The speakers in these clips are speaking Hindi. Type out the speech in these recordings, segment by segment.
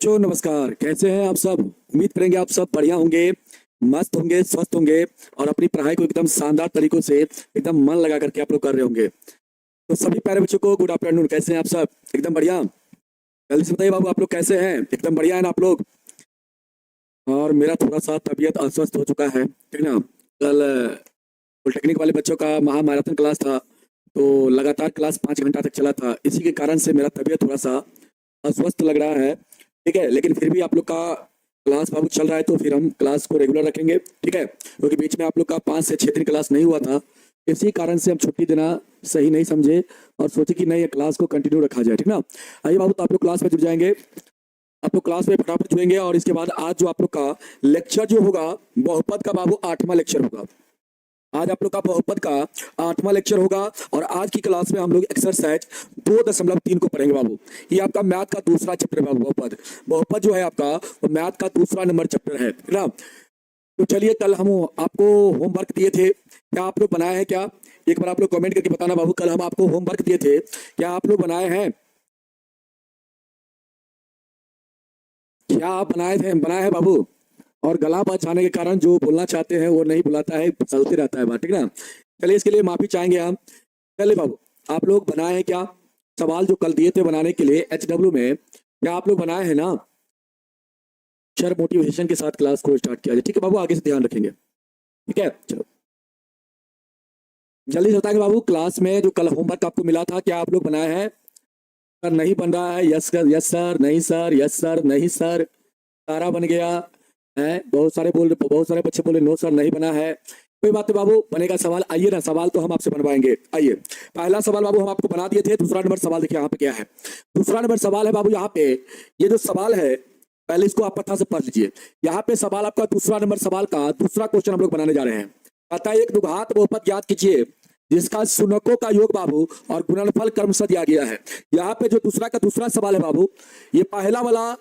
नमस्कार। कैसे हैं आप सब? उम्मीद करेंगे आप सब बढ़िया होंगे, मस्त होंगे, स्वस्थ होंगे और अपनी पढ़ाई को एकदम शानदार तरीकों से एकदम मन लगा करके आप लोग कर रहे होंगे। तो सभी प्यारे बच्चों को गुड आफ्टरनून। कैसे हैं आप सब? एकदम बढ़िया। जल्दी से बताइए बाबू, आप लोग कैसे हैं? एकदम बढ़िया है ना आप लोग? और मेरा थोड़ा सा तबीयत अस्वस्थ हो चुका है, ठीक ना। कल पॉलिटेक्निक वाले बच्चों का महामैराथन क्लास था, तो लगातार क्लास 5 घंटा तक चला था। इसी के कारण से मेरा तबीयत थोड़ा सा अस्वस्थ लग रहा है, ठीक है। लेकिन फिर भी आप लोग का क्लास बाबू चल रहा है, तो फिर हम क्लास को रेगुलर रखेंगे, ठीक है। क्योंकि बीच में आप लोग का 5 से 6 दिन क्लास नहीं हुआ था, इसी कारण से हम छुट्टी देना सही नहीं समझे और सोचे कि नहीं, ये क्लास को कंटिन्यू रखा जाए, ठीक ना। आइए बाबू, तो आप लोग क्लास में जुड़ जाएंगे। आप लोग क्लास में फटाफट जुड़ेंगे और इसके बाद आज जो आप लोग का लेक्चर जो होगा, बहुपद का बाबू 8वां लेक्चर होगा। आज आप लोग का बहुपद का 8वां लेक्चर होगा और आज की क्लास में हम लोग एक्सरसाइज 2.3 को पढ़ेंगे बाबू। ये आपका मैथ का दूसरा चैप्टर है बाबू। बहुपद बहुपद जो है आपका, वो मैथ का दूसरा नंबर चैप्टर है ना। तो चलिए, कल हम आपको होमवर्क दिए थे, क्या आप लोग बनाए हैं? क्या एक बार आप लोग कमेंट करके बताना बाबू। कल हम आपको होमवर्क दिए थे, क्या आप लोग बनाए हैं? क्या आप बनाए हैं बाबू? और गला बच जाने के कारण जो बोलना चाहते हैं वो नहीं बुलाता है, चलते रहता है बात, ठीक ना। चलिए, इसके लिए माफी चाहेंगे हम। चलिए बाबू, आप लोग बनाए हैं क्या? सवाल जो कल दिए थे बनाने के लिए HW में, क्या आप लोग बनाए हैं ना? सर मोटिवेशन के साथ क्लास को स्टार्ट किया जाए, ठीक है बाबू। आगे से ध्यान रखेंगे, ठीक है। चलो जल्दी से बताएंगे बाबू, क्लास में जो कल होमवर्क आपको मिला था, क्या आप लोग बनाए हैं? सर नहीं बन रहा है। यस सर, यस सर, नहीं सर, यस सर, नहीं सर। सारा बन गया है। बहुत सारे बच्चे बोले नो सर नहीं बना है। कोई बात नहीं बाबू, बनेगा सवाल। आइए ना, सवाल तो हम आपसे बनवाएंगे। आइए, पहला सवाल बाबू हम आपको बना दिए थे। दूसरा नंबर सवाल देखिए यहाँ पे क्या है। दूसरा नंबर सवाल है बाबू, यहाँ पे ये जो सवाल है, पहले इसको आप पता से पढ़ लीजिए। यहाँ पे सवाल आपका दूसरा नंबर सवाल का दूसरा क्वेश्चन हम लोग बनाने जा रहे हैं। कहता है एक द्विघात बहुपद ज्ञात कीजिए जिसका शुनकों का योग बाबू और गुणनफल क्रमशः दिया गया है। यहाँ पे जो दूसरा का दूसरा सवाल है बाबू, ये पहला वाला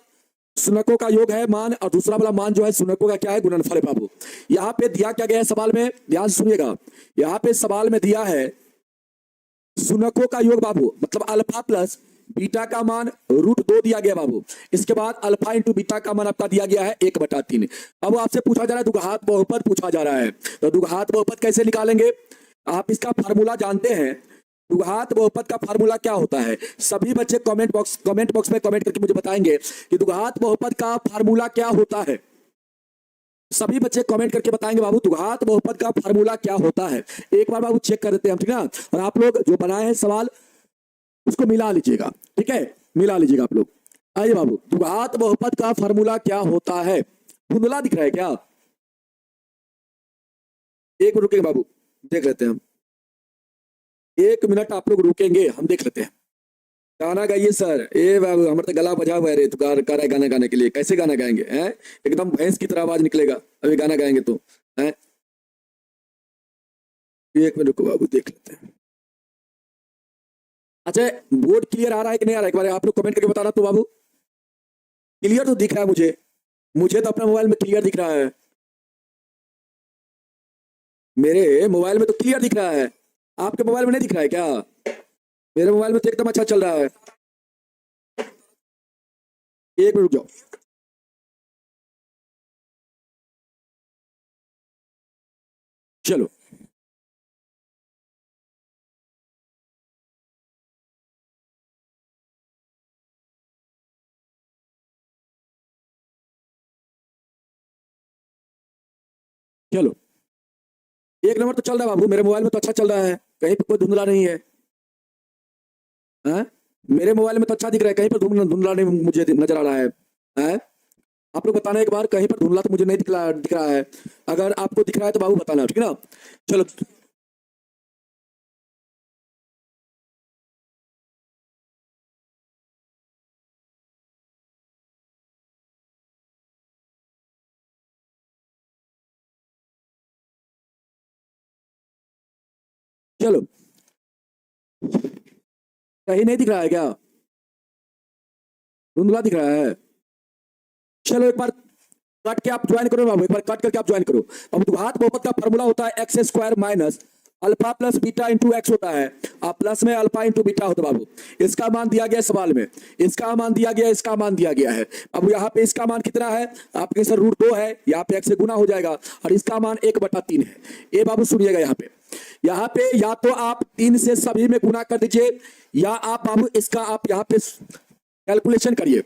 शुनकों का योग है मान, और दूसरा वाला मान जो है शुनकों का क्या है, गुणनफल है बाबू। यहाँ पे दिया क्या गया है सवाल में, ध्यान से सुनिएगा। यहाँ पे सवाल में दिया है शुनकों का योग बाबू, मतलब अल्फा प्लस बीटा का मान √2 दिया गया बाबू। इसके बाद अल्फा इंटू बीटा का मान आपका दिया गया है 1/3। अब आपसे पूछा जा रहा है द्विघात बहुपद पूछा जा रहा है, तो द्विघात बहुपद कैसे निकालेंगे? आप इसका फार्मूला जानते हैं। द्विघात बहुपद का फार्मूला क्या होता है? सभी बच्चे कमेंट बॉक्स में कमेंट करके मुझे बताएंगे कि द्विघात बहुपद का फार्मूला क्या होता है। सभी बच्चे कमेंट करके बताएंगे बाबू, द्विघात बहुपद का फार्मूला क्या होता है। एक बार बाबू चेक कर देते हैं हम, ठीक है। और आप लोग जो बनाए हैं सवाल, उसको मिला लीजिएगा, ठीक है। मिला लीजिएगा आप लोग। आइए बाबू, द्विघात बहुपद का फार्मूला क्या होता है? धुंधला दिख रहा है क्या? एक मिनट रुकेंगे बाबू, देख लेते हैं हम। 1 मिनट आप लोग रुकेंगे, हम देख लेते हैं। गाना गाइए सर। ए बाबू, हमारे तो गला बजा हुआ है रे, तू गा रहा है गाना गाने के लिए। कैसे गाना गाएंगे हैं? एकदम भैंस की तरह आवाज निकलेगा अभी गाना गाएंगे तो, हैं? 1 मिनट रुको बाबू, देख लेते हैं। अच्छा, बोर्ड क्लियर आ रहा है कि नहीं आ रहा है? एक बार आप लोग कमेंट करके बताना तो बाबू। क्लियर तो दिख रहा है मुझे। मुझे तो अपने मोबाइल में क्लियर दिख रहा है। मेरे मोबाइल में तो क्लियर दिख रहा है। आपके मोबाइल में नहीं दिख रहा है क्या? मेरे मोबाइल में तो एकदम अच्छा चल रहा है। 1 मिनट रुक जाओ। चलो चलो, 1 नंबर तो चल रहा है बाबू। मेरे मोबाइल में तो अच्छा चल रहा है, कहीं पर कोई धुंधला नहीं है। हैं? मेरे मोबाइल में तो अच्छा दिख रहा है, कहीं पर धुंधला नहीं मुझे नजर आ रहा है। हैं? आप लोग बताना एक बार, कहीं पर धुंधला तो मुझे नहीं दिख रहा है। अगर आपको दिख रहा है तो बाबू बताना, ठीक है ना। चलो चलो, कहीं नहीं दिख रहा है क्या? धुंधला दिख रहा है। चलो एक बार कट के आप ज्वाइन करो बाबू, एक बार कट करके आप ज्वाइन करो। अब द्विघात बहुपद का फॉर्मूला होता है x² minus alpha plus beta into x होता है, और प्लस में अल्फा इंटू बीटा होता है बाबू। इसका मान दिया गया सवाल में, इसका मान दिया गया, इसका मान दिया गया है। अब यहाँ पे इसका मान कितना है आपके सर, √2 है, यहाँ पे x से गुना हो जाएगा, और इसका मान 1/3 है। ये बाबू सुनिएगा, यहाँ पे या तो आप 3 से सभी में गुना कर दीजिए, या आप बाबू इसका आप यहाँ पे कैलकुलेशन करिए।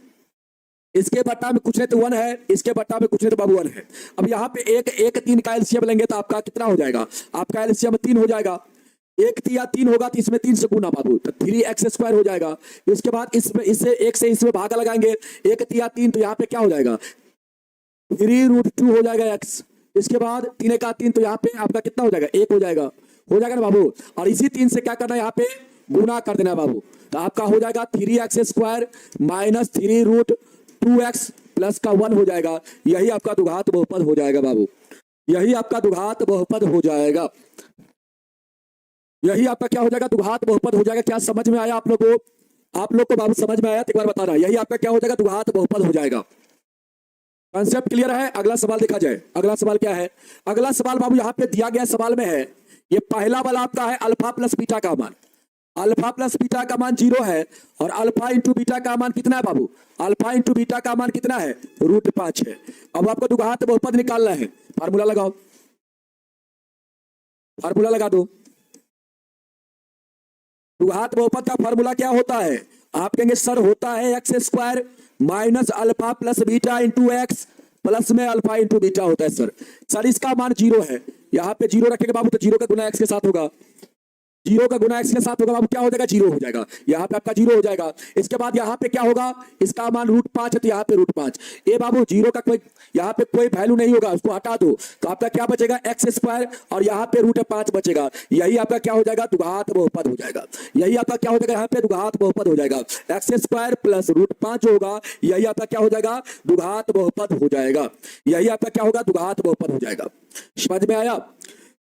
इसके बट्टा में कुछ नहीं तो 1 है, इसके बट्टा में कुछ नहीं तो बाबू 1 है। अब यहाँ पे 1 3 का एलसीएम लेंगे तो आपका कितना हो जाएगा, आपका एलसीएम 3 हो जाएगा। 1 या 3 होगा तो इसमें 3 से गुना बाबू, तो 3x² हो जाएगा। इसके बाद इसमें इससे 1 से इसमें भागा लगाएंगे, 1 या 3, तो यहाँ पे क्या हो जाएगा 3√2 हो जाएगा x। इसके बाद 3 का 3, तो यहाँ पे आपका कितना हो जाएगा 1 हो जाएगा ना बाबू। और इसी 3 से क्या करना है, यहाँ पे गुना कर देना बाबू, तो आपका हो जाएगा 3x² माइनस 3√2x प्लस का 1 हो जाएगा। यही आपका द्विघात बहुपद हो जाएगा बाबू, यही आपका द्विघात बहुपद हो जाएगा, यही आपका क्या हो जाएगा द्विघात बहुपद हो जाएगा। क्या समझ में आया आप लोग को? आप लोग को बाबू समझ में आया तो एक बार बताना, यही आपका क्या हो जाएगा द्विघात बहुपद हो जाएगा। कॉन्सेप्ट क्लियर है? अगला सवाल देखा जाए। अगला सवाल क्या है? अगला सवाल बाबू यहाँ पे दिया गया सवाल में है, ये पहला वाला आपका है अल्फा प्लस बीटा का मान। अल्फा प्लस बीटा का मान 0 है, और अल्फा इंटू बीटा का मान कितना है बाबू, अल्फा इंटू बीटा का मान कितना है √5 है। अब आपको द्विघात बहुपद निकालना है, फार्मूला लगाओ, फार्मूला लगा दो। द्विघात बहुपद का फार्मूला क्या होता है, आप कहेंगे सर होता है x² minus alpha plus beta into x plus में अल्फा इंटू बीटा होता है सर इसका मान 0 है, यहाँ पे 0 रखेंगे बाबू तो 0 का गुना x के साथ होगा, 0 का गुना x के साथ होगा बाबू, क्या हो जाएगा 0 हो जाएगा, यहाँ पे आपका 0 हो जाएगा। इसके बाद यहाँ पे क्या होगा, इसका मान √5 है तो यहाँ पे √5। ये बाबू 0 का कोई यहाँ पे कोई वैल्यू नहीं होगा, उसको हटा दो तो आपका क्या बचेगा x² और यहाँ पे √5 बचेगा। यही आपका क्या हो जाएगा द्विघात बहुपद हो जाएगा, यही आपका क्या हो जाएगा यहाँ पे द्विघात बहुपद हो जाएगा। x² प्लस √5 होगा, यही आपका क्या हो जाएगा द्विघात बहुपद हो जाएगा, यही आपका क्या होगा द्विघात बहुपद हो जाएगा। समझ में आया?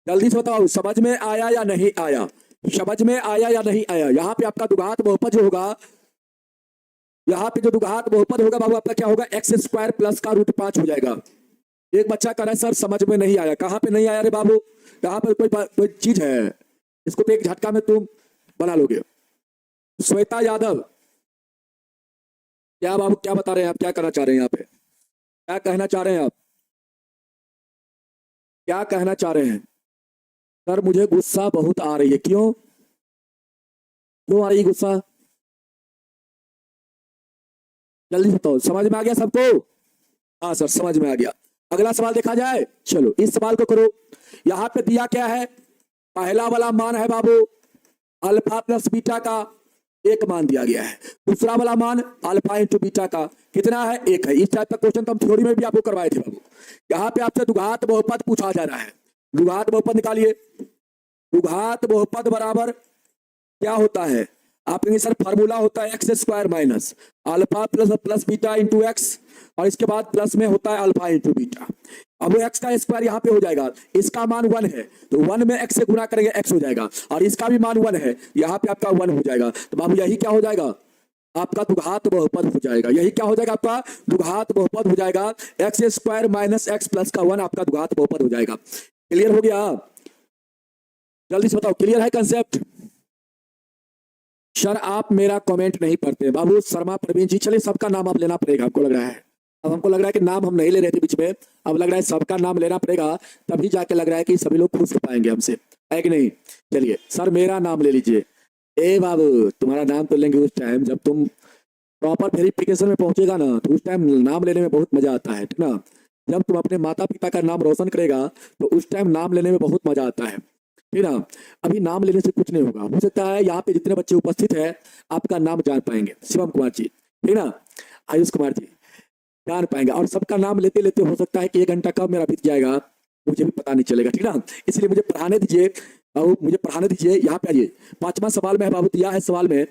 जल्दी से बताओ समझ में आया या नहीं आया, समझ में आया या नहीं आया? यहाँ पे आपका द्विघात बहुपद जो होगा, यहाँ पे जो द्विघात बहुपद होगा बाबू आपका क्या होगा x² प्लस का √5 हो जाएगा। एक बच्चा कह रहा है सर समझ में नहीं आया, कहाँ पे नहीं आया रे बाबू, कहाँ पर कोई चीज है, इसको तो एक झटका में तुम बना लोगे। श्वेता यादव, क्या बाबू क्या बता रहे हैं आप, क्या करना चाह रहे हैं यहाँ पे, क्या कहना चाह रहे हैं आप, क्या कहना चाह रहे हैं? सर मुझे गुस्सा बहुत आ रही है, क्यों क्यों आ रही है गुस्सा, जल्दी बताओ। समझ में आ गया सबको? हाँ सर समझ में आ गया। अगला सवाल देखा जाए, चलो इस सवाल को करो। यहाँ पे दिया क्या है, पहला वाला मान है बाबू अल्फा प्लस बीटा का, एक मान दिया गया है। दूसरा वाला मान अल्फा इंटू बीटा का कितना है, 1 है। इस टाइप का क्वेश्चन तो हम थ्योरी में भी आपको करवाए थे बाबू। यहाँ पे आपसे द्विघात बहुपद पूछा जा रहा है, द्विघात बहुपद निकालिए। द्विघात बहुपद बराबर क्या होता है, आप कहेंगे सर फार्मूला होता है x² minus alpha plus beta into x, और इसके बाद प्लस में होता है अल्फा इंटू बीटा। अब x का स्क्वायर यहाँ पे हो जाएगा, इसका मान 1 है तो 1 में x से गुना करेंगे x हो जाएगा, और इसका भी मान 1 है, यहाँ पे आपका 1 हो जाएगा। तो बाबू यही क्या हो जाएगा आपका द्विघात बहुपद हो जाएगा, यही क्या हो जाएगा आपका द्विघात बहुपद हो जाएगा। x² माइनस x प्लस का 1 आपका द्विघात बहुपद हो जाएगा। क्लियर हो गया? जल्दी से बताओ क्लियर है कंसेप्ट? सर आप मेरा कमेंट नहीं पढ़ते बाबू, शर्मा प्रवीण जी, चलिए सबका नाम आप लेना पड़ेगा, हमको लग रहा है अब हमको लग रहा है कि नाम हम नहीं ले रहे थे बीच में, अब लग रहा है सबका नाम लेना पड़ेगा, तभी जाके लग रहा है कि सभी लोग खुश हो पाएंगे हमसे, है कि नहीं? चलिए सर मेरा नाम ले लीजिए। ए बाबू तुम्हारा नाम तो लेंगे उस टाइम जब तुम प्रॉपर वेरिफिकेशन में पहुंचेगा ना, तो उस टाइम नाम लेने में बहुत मजा आता है, ठीक ना? जब तुम अपने माता पिता का नाम रोशन करेगा तो उस टाइम नाम लेने में बहुत मजा आता है, ठीक ना? अभी नाम लेने से कुछ नहीं होगा, हो सकता है यहाँ पे जितने बच्चे उपस्थित हैं आपका नाम जान पाएंगे, शिवम कुमार जी, ठीक ना, आयुष कुमार जी जान पाएंगे, और सबका नाम लेते लेते हो सकता है कि 1 घंटा कब मेरा बीत जाएगा मुझे भी पता नहीं चलेगा, ठीक ना? इसलिए मुझे पढ़ाने दीजिए बाबू, मुझे पढ़ाने दीजिए। यहाँ पे आइए, 5वां सवाल में है बाबू, दिया है सवाल में,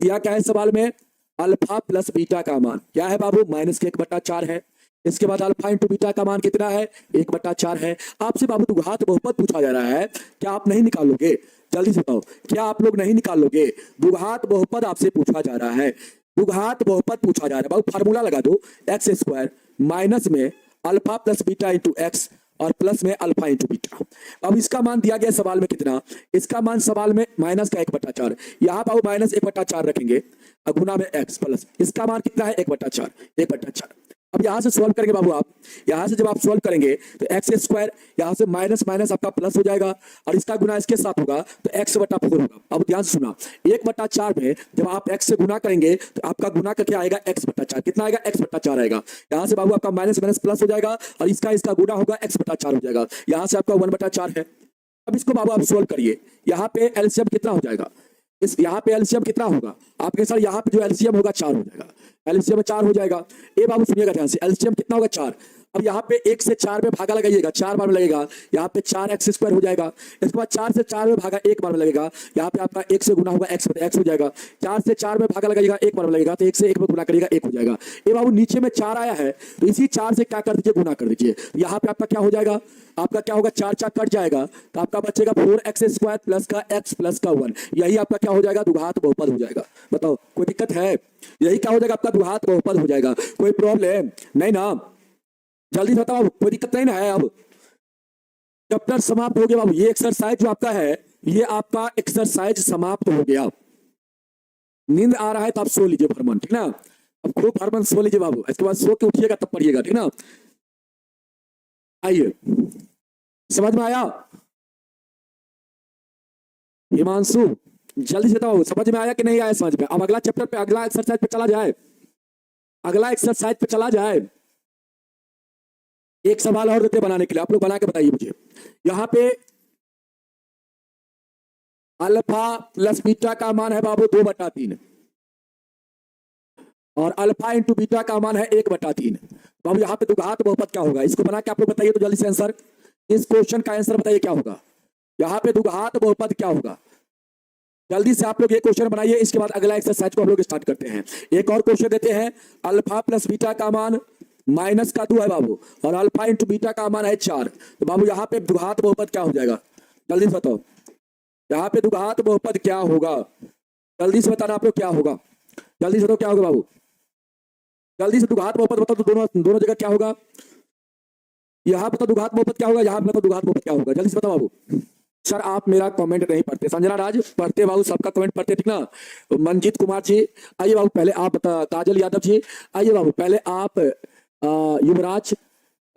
दिया क्या है सवाल में, अल्फा प्लस बीटा का मान क्या है बाबू, -1/4 है। इसके बाद अल्फा इंटू बीटा का मान कितना है, 1/4 है। आपसे बाबू द्विघात बहुपद पूछा जा रहा है, क्या आप नहीं निकालोगे? जल्दी से बताओ, क्या आप लोग नहीं निकालोगे? द्विघात बहुपद आपसे पूछा जा रहा है, द्विघात बहुपद पूछा जा रहा है बाबू। फार्मूला लगा दो, x² माइनस में alpha plus beta into x और प्लस में अल्फा इंटू बीटा। अब इसका मान दिया गया सवाल में कितना, इसका मान सवाल में माइनस का 1/4, यहाँ पर माइनस 1/4 रखेंगे और गुना में x प्लस इसका मान कितना है 1/4, 1/4। अब यहां से सॉल्व करेंगे बाबू आप, यहां से जब आप सॉल्व करेंगे तो एक्स स्क्वायर यहां से माइनस माइनस आपका प्लस हो जाएगा और इसका गुना इसके साथ होगा तो x/4 होगा। अब ध्यान से सुना, 1/4 में जब आप x से गुना करेंगे तो आपका गुना का क्या आएगा x/4, कितना आएगा x/4 आएगा। यहां से बाबू आपका माइनस माइनस प्लस हो जाएगा और इसका गुना होगा x/4 हो जाएगा, यहां से आपका 1/4 है। अब इसको बाबू आप सोल्व करिए, यहाँ पे एलसीएम कितना हो जाएगा, इस यहाँ पे एलसीएम कितना होगा आपके सर, यहाँ पे जो एलसीएम होगा 4 हो जाएगा, एलसीएम 4 हो जाएगा। ये बाबू सुनिएगा ध्यान से, एलसीएम कितना होगा 4। अब यहाँ पे 1 से 4 में भागा लगाइएगा, 4 बार में लगेगा, यहाँ पे 4x² हो जाएगा। इसके बाद 4 से 4 में भागा 1 बार में लगेगा, यहाँ पे आपका 1 से गुना होगा x हो जाएगा। 4 से 4 में भागा लगाइएगा 1 बार में लगेगा तो 1 से 1 में गुना करिएगा 1 हो जाएगा। ये बाबू नीचे में 4 आया है तो इसी 4 से क्या कर दीजिए, गुना कर दीजिए। यहाँ पे आपका क्या हो जाएगा, आपका क्या होगा, 4 4 कट जाएगा तो आपका बचेगा 4x² प्लस का x प्लस का 1, यही आपका क्या हो जाएगा, द्विघात बहुपद हो जाएगा। बताओ कोई दिक्कत है, यही क्या हो जाएगा आपका द्विघात बहुपद हो जाएगा, कोई प्रॉब्लम नहीं ना, जल्दी बताओ कोई दिक्कत नहीं ना है। अब चैप्टर समाप्त हो गया बाबू, ये एक्सरसाइज जो आपका है ये आपका एक्सरसाइज समाप्त हो गया। नींद आ रहा है तो आप सो लीजिए भरमन, ठीक ना, अब खूब भरमन सो लीजिए बाबू, इसके बाद सो के उठिएगा तब पढ़िएगा, ठीक ना। आइए, समझ में आया हिमांशु, जल्दी से बताओ समझ में आया कि नहीं आया समझ में। अब अगला चैप्टर पे, अगला एक्सरसाइज पे चला जाए, अगला एक्सरसाइज पे चला जाए। एक सवाल और देते बनाने के लिए, आप लोग बना के बताइए मुझे। यहां पे अल्फा प्लस बीटा का मान है बाबू 2/3 और अल्फा इंटू बीटा का मान है 1/3। बाबू यहाँ पे द्विघात बहुपद क्या होगा, इसको बना के आप लोग बताइए तो जल्दी से आंसर, इस क्वेश्चन का आंसर बताइए क्या होगा। यहाँ पे द्विघात बहुपद क्या होगा, जल्दी से आप लोग ये क्वेश्चन बनाइए, इसके बाद अगला एक्सरसाइज को हम लोग स्टार्ट करते हैं। एक और क्वेश्चन देते हैं, अल्फा प्लस बीटा का मान माइनस का 2 है बाबू और अल्फा इंटू बीटा का मान है 4। तो बाबू यहाँ पे द्विघात बहुपद क्या हो जाएगा, जल्दी से बताओ, यहाँ पे द्विघात बहुपद क्या होगा, जल्दी से बताना आप लोग क्या होगा, जल्दी से बताओ क्या होगा बाबू, जल्दी से द्विघात बहुपद बताओ तो दोनों जगह क्या होगा। यहाँ पे तो द्विघात बहुपत क्या होगा, यहाँ पे तो द्विघात बहुपत क्या होगा, जल्दी से बताओ बाबू। सर आप मेरा कमेंट नहीं पढ़ते, संजना राज पढ़ते बाबू, सबका कमेंट पढ़ते, ठीक ना। मंजीत कुमार जी आइए बाबू, पहले आप बता, काजल यादव जी आइए बाबू, पहले आप युवराज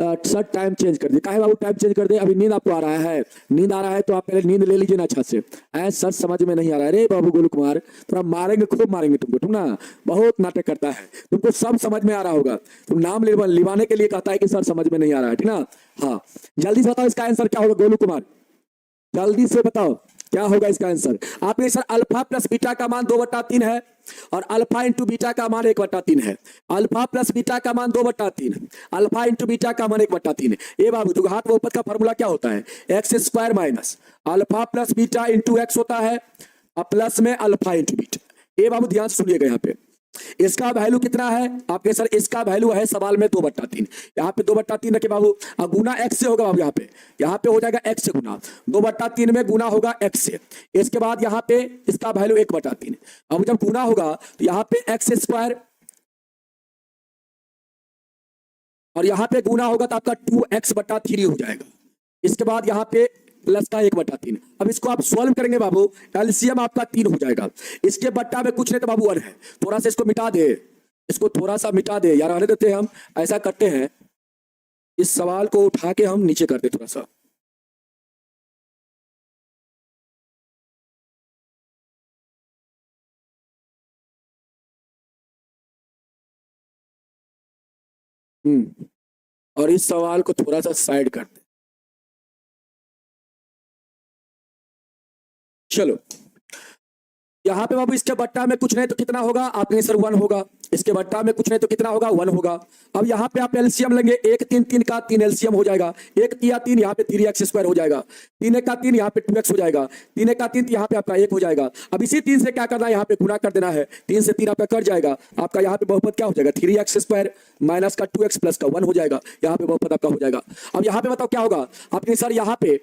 सर टाइम चेंज कर दे, काहे बाबू टाइम चेंज कर दे, अभी नींद आपको आ रहा है, नींद आ रहा है तो आप पहले नींद ले लीजिए ना अच्छा से। सर समझ में नहीं आ रहा है, अरे बाबू गोलू कुमार थोड़ा मारेंगे, खूब मारेंगे तुमको, तुम ना बहुत नाटक करता है, तुमको सब समझ में आ रहा होगा, तुम नाम लिवाने के लिए कहता है कि सर समझ में नहीं आ रहा है, ठीक ना। हाँ जल्दी से बताओ इसका आंसर क्या होगा गोलू कुमार, जल्दी से बताओ क्या होगा इसका आंसर। आपने सर अल्फा प्लस बीटा का मान 2/3 है और अल्फा इंटू बीटा का मान 1/3 है। अल्फा प्लस बीटा का मान 2/3, अल्फा इंटू बीटा का मान 1/3। ये बाबू द्विघात बहुपद का फॉर्मूला क्या होता है, x² minus alpha plus beta into x होता है और प्लस में अल्फा इंटू बीटा। ये बाबू ध्यान से सुनिएगा, यहाँ पे इसका वैल्यू कितना है आपके सर, इसका वैल्यू है सवाल में 2/3, यहाँ पे 2/3 रखे बाबू, और गुना x से होगा बाबू, यहाँ पे हो जाएगा x से गुना, 2/3 में गुना होगा x से, इसके बाद यहाँ पे इसका वैल्यू 1/3। अब जब गुना होगा तो यहाँ पे x² और यहाँ पे गुना होगा तो आपका 2x/3 हो जाएगा, इसके बाद यहाँ पे प्लस का 1/3। अब इसको आप सॉल्व करेंगे बाबू, एलसीएम आपका 3 हो जाएगा, इसके बट्टा में कुछ नहीं तो बाबू 1 है, थोड़ा सा इसको मिटा दे, इसको थोड़ा सा मिटा दे यार, रहने देते हैं, हम ऐसा करते हैं, इस सवाल को उठा के हम नीचे करते थोड़ा सा। और इस सवाल को थोड़ा सा साइड करते, चलो यहाँ पे बाबू इसके बट्टा में कुछ नहीं तो कितना होगा आपके सर 1 होगा, इसके बट्टा में कुछ नहीं तो कितना होगा 1 होगा। अब यहाँ पे आप एलसीएम लेंगे, 1 3 3 का 3 एलसीएम हो जाएगा, 1 3 3 यहाँ पे 3x² हो जाएगा, 3 का 3 यहाँ पे 2x हो जाएगा, 3 का 3 यहाँ पे आपका 1 हो जाएगा। अब इसी 3 से क्या करना है, यहाँ पे गुणा कर देना है, 3 से 3 आपका कट जाएगा, आपका यहाँ पे बहुपद क्या हो जाएगा 3x² माइनस का 2x प्लस का 1 हो जाएगा, यहाँ पे बहुपद आपका हो जाएगा। अब यहाँ पे बताओ क्या होगा आपके सर, यहाँ पे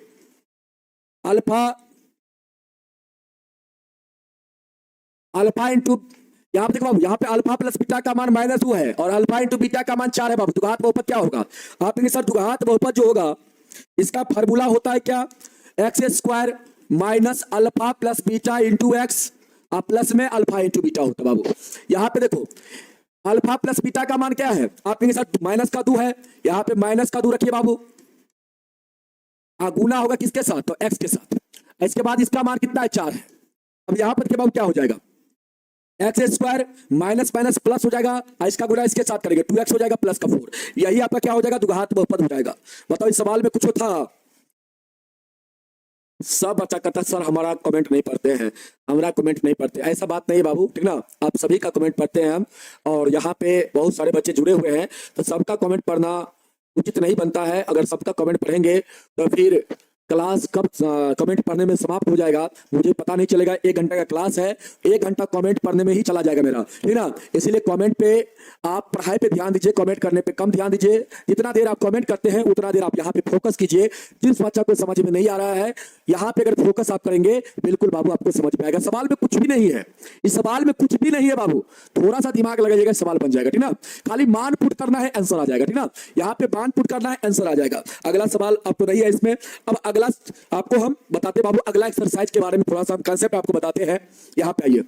अल्फा इंटू, यहाँ पे देखो बाबू, यहाँ पे अल्फा प्लस बीटा का मान -2 है और अल्फा इंटू बीटा का मान 4 है बाबू, द्विघात बहुपद क्या होगा आपके सर, द्विघात बहुपद जो होगा इसका फार्मूला होता है क्या, x square minus alpha plus beta into x, plus में अल्फा इंटू बीटा होता है बाबू। यहाँ पे देखो अल्फा प्लस बीटा का मान क्या है, आपके साथ माइनस का 2 है, यहाँ पे माइनस का 2 रखिए बाबू, गुना होगा किसके साथ, तो एक्स के साथ। इसके बाद इसका मान कितना है, 4 है। अब यहाँ पर के बाद क्या हो जाएगा, x square minus minus plus हो जाएगा, इसका गुना इसके साथ करेंगे 2x हो जाएगा प्लस का 4, यही आपका क्या हो जाएगा, द्विघात बहुपद हो जाएगा। बताओ इस सवाल में कुछ था, सब बच्चा कहता सर हमारा कमेंट नहीं पढ़ते हैं, हमारा कमेंट नहीं पढ़ते, ऐसा बात नहीं बाबू, ठीक ना, आप सभी का कमेंट पढ़ते हैं हम, और यहाँ पे बहुत सारे बच्चे जुड़े हुए हैं, तो सबका कमेंट पढ़ना उचित नहीं बनता है। अगर सबका कमेंट पढ़ेंगे तो फिर क्लास कब कमेंट पढ़ने में समाप्त हो जाएगा मुझे पता नहीं चलेगा। 1 घंटा का क्लास है, 1 घंटा कमेंट पढ़ने में ही चला जाएगा मेरा, ठीक ना। इसलिए कमेंट पे आप पढ़ाई पे ध्यान दीजिए, कमेंट करने पे कम ध्यान दीजिए। जितना देर आप कमेंट करते हैं उतना देर आप यहाँ पे फोकस कीजिए। जिस बच्चा को समझ में नहीं आ रहा है यहाँ पे अगर फोकस आप करेंगे बिल्कुल बाबू आपको समझ में आएगा। सवाल में कुछ भी नहीं है, इस सवाल में कुछ भी नहीं है बाबू, थोड़ा सा दिमाग लगाइएगा सवाल बन जाएगा, ठीक ना। खाली मान पुट करना है आंसर आ जाएगा, ठीक ना। यहाँ पे मान पुट करना है आंसर आ जाएगा। अगला सवाल आपको नहीं है इसमें। अब अगला आपको हम बताते बाबू अगला एक्सरसाइज के बारे में, थोड़ा सा हम कंसेप्ट आपको बताते हैं। यहाँ पे आइए,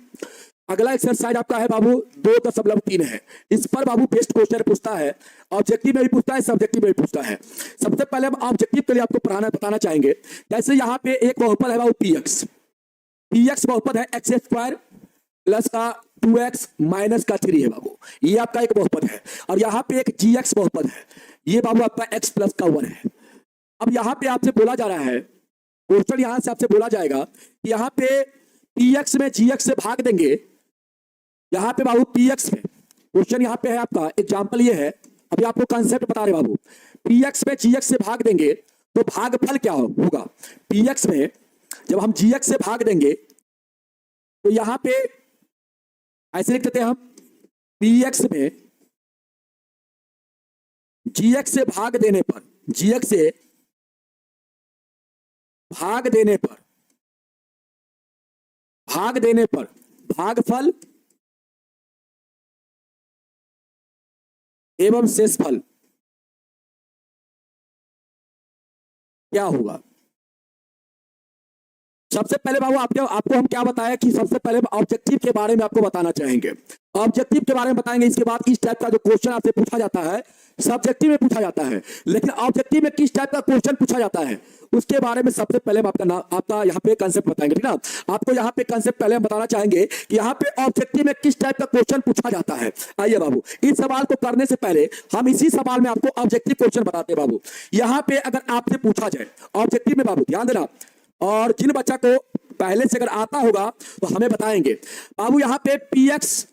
अगला एक्सरसाइज आपका है बाबू 2.3 है। इस पर बाबू बेस्ट क्वेश्चन पूछता है, ऑब्जेक्टिव में भी पूछता है, सब्जेक्टिव में भी पूछता है। सबसे पहले हम ऑब्जेक्टिव के लिए आपको बताना चाहेंगे। जैसे यहाँ पे एक बहुपद है बाबू px बहुपद है एक्स स्क्वायर प्लस का 2x माइनस का 3 है बाबू, ये आपका एक बहुपद है। और यहाँ पे एक gx बहुपद है, ये बाबू आपका x प्लस का 1 है। अब यहाँ पे आपसे बोला जा रहा है, क्वेश्चन यहां से आपसे बोला जाएगा कि यहाँ पे px में gx से भाग देंगे, यहाँ पे बाबू px में क्वेश्चन यहाँ पे है आपका एग्जांपल ये है, अभी आपको कंसेप्ट बता रहे बाबू। px में gx से भाग देंगे तो भागफल क्या होगा, px में जब हम gx से भाग देंगे तो यहाँ पे ऐसे लिख देते हैं हम, px में gx से भाग देने पर, gx से भाग देने पर भागफल एवं शेषफल क्या होगा। सबसे पहले बाबू आपको हम क्या बताया कि सबसे पहले ऑब्जेक्टिव के बारे में आपको बताना चाहेंगे। ऑब्जेक्टिव के बारे में बताएंगे, इसके बाद इस टाइप का जो क्वेश्चन आपसे पूछा जाता है सब्जेक्टिव में पूछा जाता है, लेकिन ऑब्जेक्टिव में किस टाइप का क्वेश्चन पूछा जाता है उसके बारे में सबसे पहले हम आपका यहाँ पे कंसेप्ट बताएंगे, ठीक ना। आपको यहाँ पे कंसेप्ट पहले हम बताना चाहेंगे कि यहाँ पे ऑब्जेक्टिव में किस टाइप का क्वेश्चन पूछा जाता है। आइए बाबू, इस सवाल को करने से पहले हम इसी सवाल में आपको ऑब्जेक्टिव क्वेश्चन बताते हैं बाबू। यहाँ पे अगर आपसे पूछा जाए ऑब्जेक्टिव में, बाबू ध्यान देना, और जिन बच्चा को पहले से अगर आता होगा तो हमें बताएंगे। बाबू यहाँ पे px